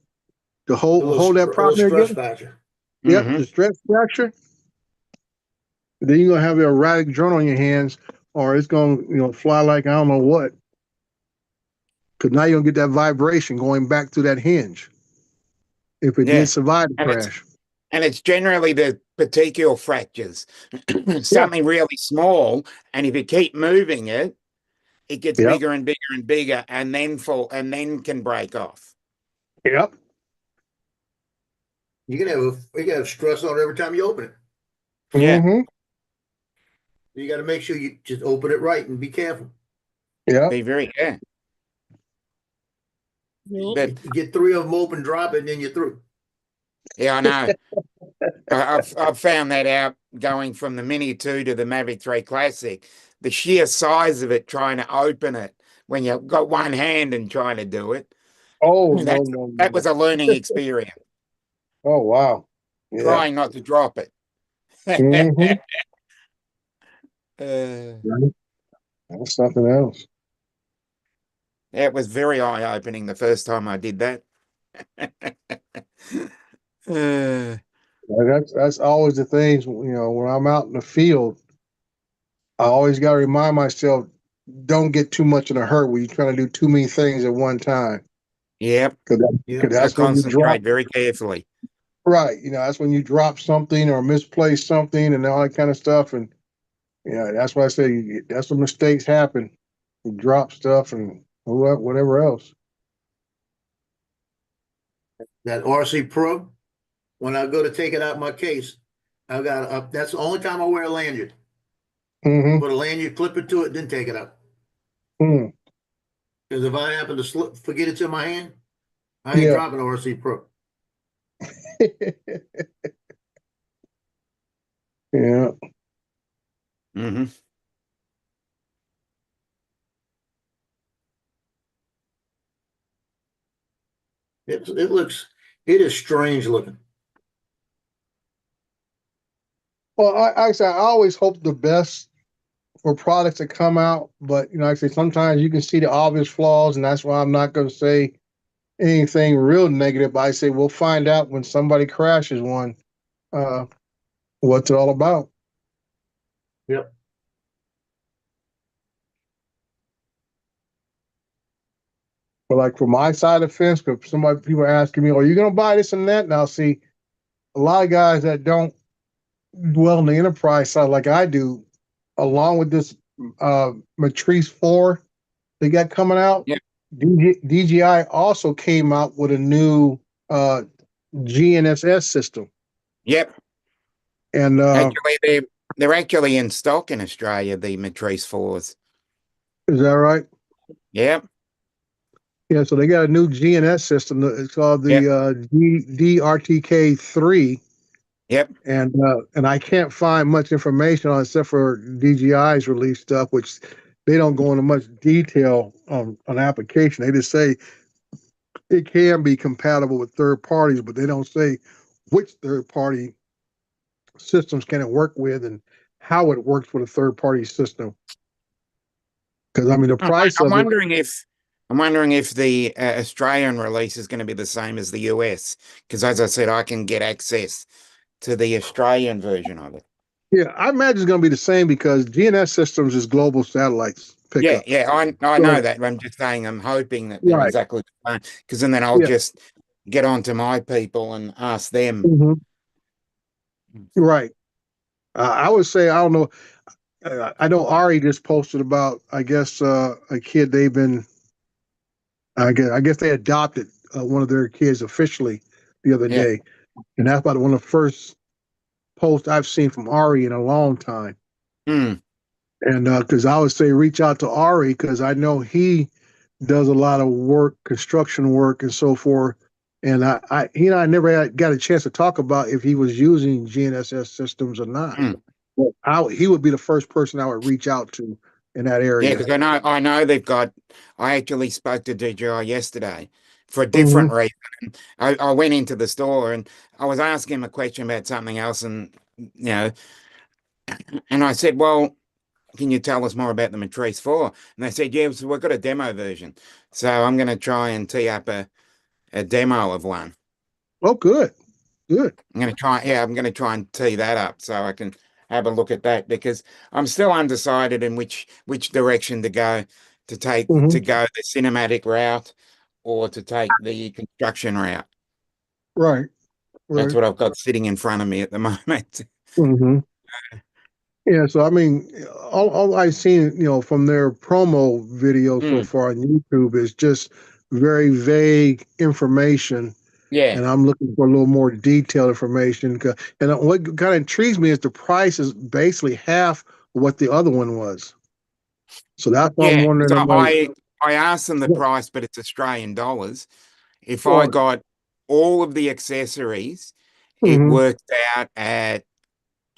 to hold that Little property stress together. factor. Yep, Mhm. the stress fracture. Then you're gonna have an erratic joint on your hands, or it's gonna fly like I don't know what. Because now you're gonna get that vibration going back to that hinge. If it Yeah. did survive the And it's crash. and it's generally the petechial fractures, something really small, and if you keep moving it, it gets Yep. bigger and bigger and bigger, and then can break off. Yep. You can have stress on it every time you open it. Yeah. Mm-hmm. You got to make sure you just open it right and be careful. Yep. Be very Yep. But You get 3 of them open, drop it, and then you're through. yeah, I know. I've found that out going from the Mini 2 to the Mavic 3 Classic. The sheer size of it, trying to open it when you've got one hand and trying to do it. Oh no, That's, no, that no. was a learning experience. Oh wow. Yeah. Trying not to drop it. Mhm. Uh, That's something else. it was very eye-opening the first time I did that. That's always the things, when I'm out in the field, I always got to remind myself, don't get too much in a hurry when you're trying to do too many things at one time. Yep. Because Yeah. that's I when you drop, concentrate very carefully. right. That's when you drop something or misplace something and all that kind of stuff. And, that's why I say that's when mistakes happen. You drop stuff and whatever else. That RC Pro, when I go to take it out of my case, that's the only time I wear a lanyard. Mm-hmm. Put a lanyard, clip it to it, then take it out. Mm. Because if I happen to forget it's in my hand, I ain't Yeah. dropping the RC Pro. Yeah. Hmm. It is strange looking. Well, I say I always hope the best for products that come out, but I say sometimes you can see the obvious flaws, and that's why I'm not going to say anything real negative. I say we'll find out when somebody crashes one, what's it all about. Yep. But like for my side of the fence, because people are asking me, "Are you going to buy this and that?" Now, see, a lot of guys that don't dwell in the enterprise side like I do, along with this Matrice 4 they got coming out. Yep. DJI also came out with a new GNSS system, Yep. and Actually, they're actually in stock in Australia, the Matrice 4s. is that right? Yep. Yeah, so they got a new GNS system. It's called the DRTK3, Yep. and I can't find much information on it except for DJI's release stuff, which they don't go into much detail on application. They just say it can be compatible with third parties, but they don't say which third party systems can it work with and how it works with a third party system. Because the price I'm of it. wondering if the Australian release is going to be the same as the US, because as I said, I can get access to the Australian version of it. Yeah, I imagine it's going to be the same because GNS systems is global satellites pickup. Yeah, I know that. I'm just saying I'm hoping that they're Right. exactly the same, because then I'll Yeah. just get on to my people and ask them. Mhm. Right. I would say, I don't know. I know Ari just posted about, I guess, a kid they've been, I guess they adopted one of their kids officially the other Yeah. day. And that's about one of the first posts I've seen from Ari in a long time. Hmm. And because I would say reach out to Ari because I know he does a lot of work, construction work and so forth. And he and I never got a chance to talk about if he was using GNSS systems or not. Hmm. But he would be the first person I would reach out to in that area. Yeah, because I know they've got. I actually spoke to DJI yesterday for a different reason. I went into the store and I was asking him a question about something else, and and I said, "Well, can you tell us more about the Matrice 4?" And they said, "Yeah, so we've got a demo version, so I'm going to try and tee up a demo of one." Oh, good. Good. I'm going to try and tee that up so I can have a look at that, because I'm still undecided in which direction to go, to go the cinematic route or to take the construction route. Right. That's Right. what I've got sitting in front of me at the moment. Mm-hmm. Yeah, so I mean, all I've seen, from their promo video so far on YouTube is just very vague information, Yeah, and I'm looking for a little more detailed information. And what kind of intrigues me is the price is basically half of what the other one was. So that's why I'm yeah. wondering So about. I asked them the Yeah. price, but it's Australian dollars. If I Well, got all of the accessories, it mhm. worked out at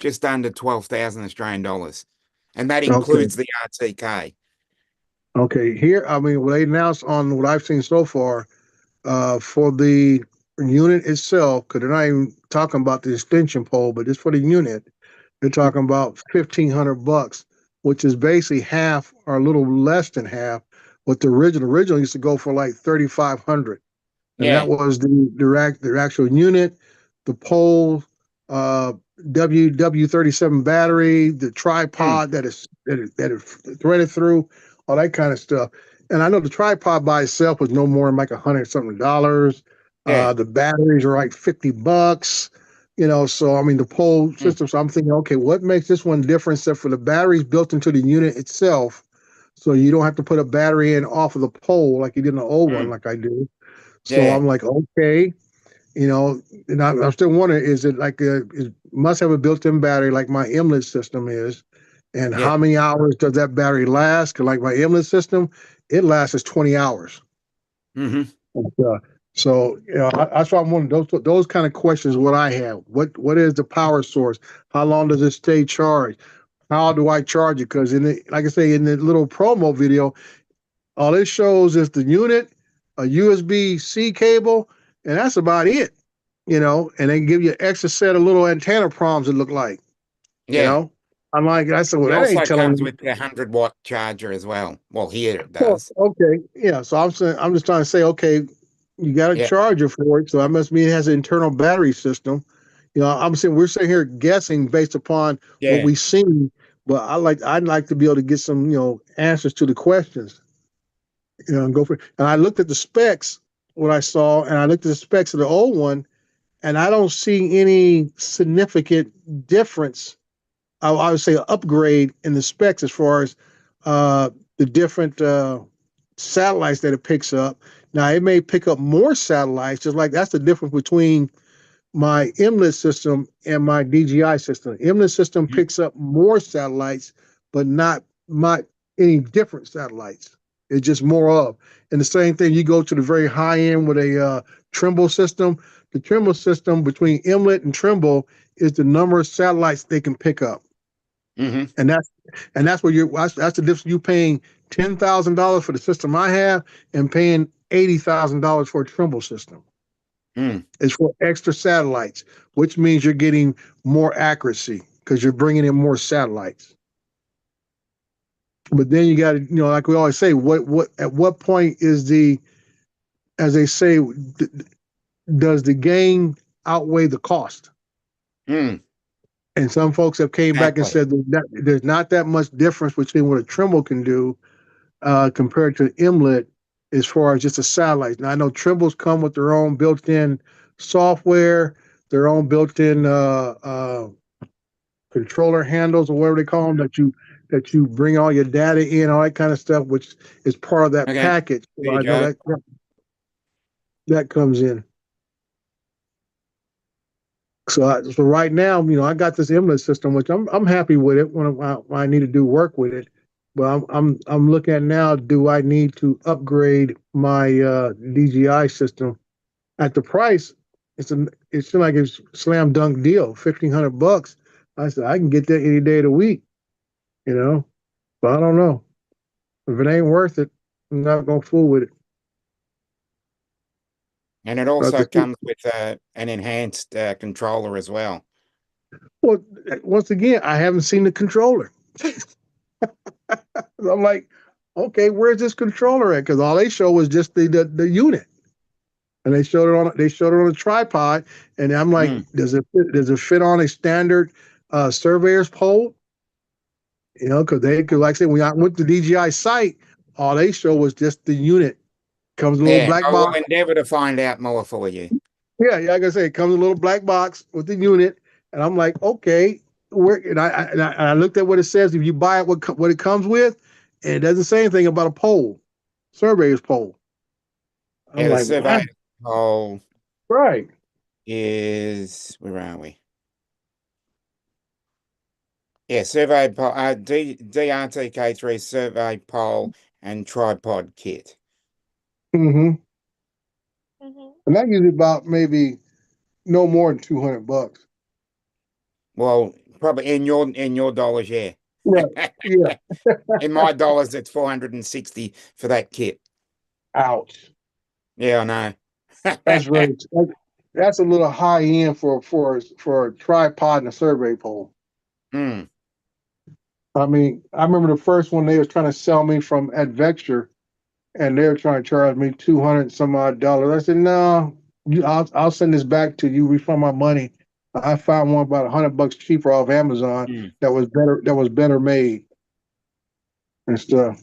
just under 12,000 Australian dollars, and that Okay. includes the RTK. Okay. Here, I mean, what they announced on what I've seen so far, for the unit itself, because they're not even talking about the extension pole, but just for the unit, they're talking about $1,500, which is basically half or a little less than half what the original used to go for, like 3,500, and Yeah. that was the actual unit, the pole, uh, WW37 battery, the tripod that is threaded through, all that kind of stuff. And I know the tripod by itself was no more than like $100 something dollars. Yeah. The batteries are like $50. So I mean the pole system. So I'm thinking, okay, what makes this one different except for the batteries built into the unit itself? So you don't have to put a battery in off of the pole like you did in the old one, like I do. So Yeah. I'm like, okay, and I'm still wondering, is it like it must have a built-in battery like my Emlet system is, and Yeah. how many hours does that battery last? Because like my Emlet system, it lasts 20 hours. Mm-hmm. And, so that's why I'm wondering those kind of questions. What I have, what is the power source? How long does it stay charged? How do I charge it? Because like I say, in the little promo video, all it shows is the unit, a USB-C cable, and that's about it. And they give you an extra set of little antenna proms that look like, you Yeah. know. I said, well, It that ain't also telling comes me. with the 100-watt charger as well. Well, here it Well, does. okay, yeah. So I'm just trying to say, okay, you got a Yeah. charger for it, so that must mean it has an internal battery system. We're sitting here guessing based upon what Yeah. we've seen, but I'd like to be able to get some, answers to the questions. And go for it. And I looked at the specs, what I saw, and I looked at the specs of the old one, and I don't see any significant difference. I would say upgrade in the specs as far as the different satellites that it picks up. Now, it may pick up more satellites, just like that's the difference between my MLIT system and my DJI system. MLIT system picks up more satellites, but not any different satellites. It's just more of. And the same thing, you go to the very high end with a Trimble system. The Trimble system between MLIT and Trimble is the number of satellites they can pick up. Mm-hmm. And that's where that's the difference. You paying $10,000 for the system I have and paying $80,000 for a Trimble system. It's for extra satellites, which means you're getting more accuracy because you're bringing in more satellites. But then you got to, like we always say, at what point is as they say, does the gain outweigh the cost? And some folks have came back and said there's not that much difference between what a Trimble can do compared to MLIT as far as just a satellite. Now I know Trimbles come with their own built-in software, their own built-in controller handles or whatever they call them that you bring all your data in, all that kind of stuff, which is part of that package. So I know that comes in. So right now, I got this MLIT system, which I'm happy with it when I need to do work with it. But I'm looking at now, do I need to upgrade my DJI system? At the price, it's like it's a slam dunk deal, $1,500. I said I can get that any day of the week, but I don't know. If it ain't worth it, I'm not gonna fool with it. And it also the- comes with an enhanced controller as well. Well, once again, I haven't seen the controller. I'm like, okay, where's this controller at? Because all they show was just the unit, and they showed it on a tripod, and I'm like, Mm. does it fit on a standard surveyor's pole? You know, because like I said, when I went to DJI site, all they show was just the unit. Comes in a little Yeah, black I will box. endeavor to find out more for you. Yeah, like I say, it comes in a little black box with the unit, and I'm like, okay, where? And I looked at what it says. If you buy it, what it comes with, and it doesn't say anything about a pole, surveyor's pole. I'm Yeah, the like, survey what? pole Right. is, where are we? Yeah, survey pole, DRTK3 survey pole and tripod kit. Mm-hmm. Mhm. And that usually about maybe no more than $200. Well, probably in your dollars, yeah. Right. Yeah. In my dollars, it's 460 for that kit. Ouch. Yeah, I know. That's very. That's a little high end for a tripod and a survey pole. Mm. I mean, I remember the first one they was trying to sell me from Advexture, and they were trying to charge me 200 some odd dollars. I said, no, I'll send this back to you, refund my money. I found one about $100 cheaper off Amazon Mm. that was better made and stuff.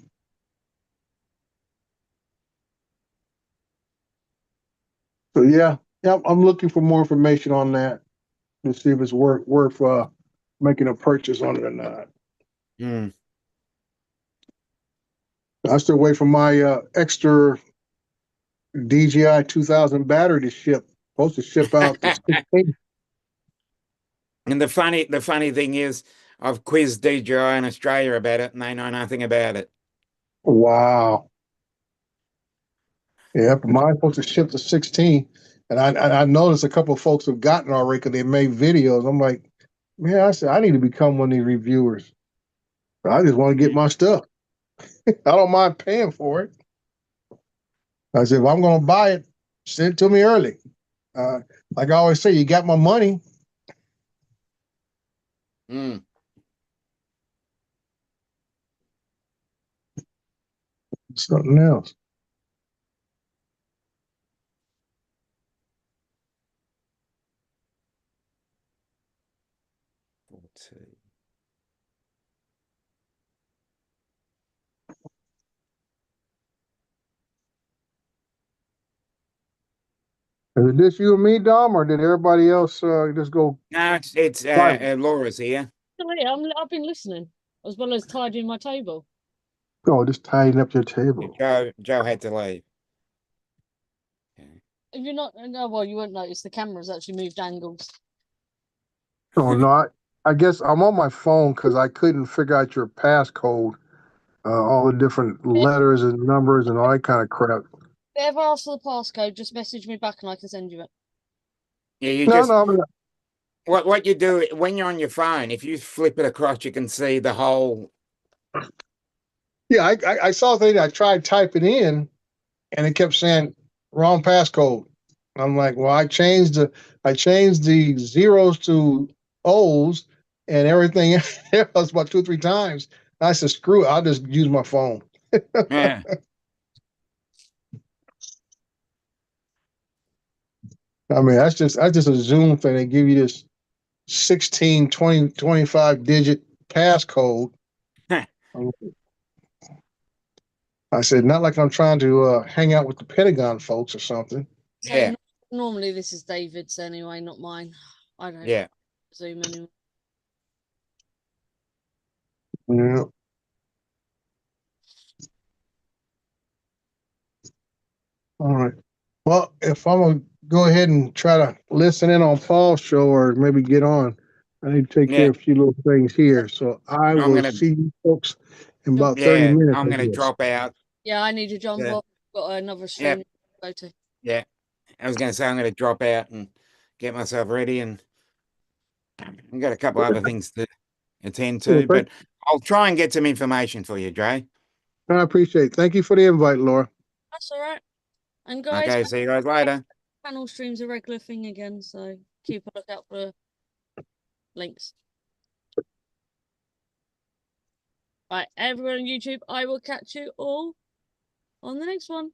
So yeah, I'm looking for more information on that to see if it's worth making a purchase on it or not. Mm. I still wait for my extra DJI 2000 battery to ship. Supposed to ship out the 16th. And the funny thing is, I've quizzed DJI in Australia about it, and they know nothing about it. Wow. Yeah, but mine's supposed to ship the 16th, and I noticed a couple of folks have gotten already because they made videos. I'm like, man, I said I need to become one of these reviewers. I just want to get my stuff. I don't mind paying for it. I said, if I'm going to buy it, send it to me early. Like I always say, you got my money. Mm. Something else. Is it just you and me, Dom, or did everybody else just go? No, it's Right. Laura's here. Wait, I've been listening as well as tidying my table. Oh, just tidying up your table. Joe had to leave. If you're not, no, well, you won't notice the camera's actually moved angles. Oh no, I guess I'm on my phone because I couldn't figure out your passcode, all the different letters and numbers and all that kind of crap. If you ever ask for the passcode, just message me back and I can send you it. Yeah, you No, just no, what you do when you're on your phone, if you flip it across, you can see the whole. yeah, I saw things. I tried typing in, and it kept saying wrong passcode. I'm like, well, I changed the zeros to O's and everything else about 2 or 3 times. I said, screw it, I'll just use my phone. Yeah. I mean, that's just a Zoom thing. They give you this 16, 20, 25 digit passcode. I said, not like I'm trying to hang out with the Pentagon folks or something. So Yeah. normally this is David's anyway, not mine. I don't Yeah. Zoom anymore. Yeah. All right. Well, if I'm gonna go ahead and try to listen in on Paul's show or maybe get on, I need to take care Yeah. of a few little things here. So I I'm will gonna- see you folks in about 30 Yeah, minutes. I'm I gonna guess. drop out. Yeah, I need to jump Yeah. off. Got another stream to go to. Yeah. I was gonna say I'm gonna drop out and get myself ready, and I've got a couple other things to attend to, Okay. but I'll try and get some information for you, Dre. I appreciate it. Thank you for the invite, Laura. That's all right. And guys, Okay, see you guys later. Panel stream's a regular thing again, so keep a lookout for links. Right, everyone on YouTube, I will catch you all on the next one.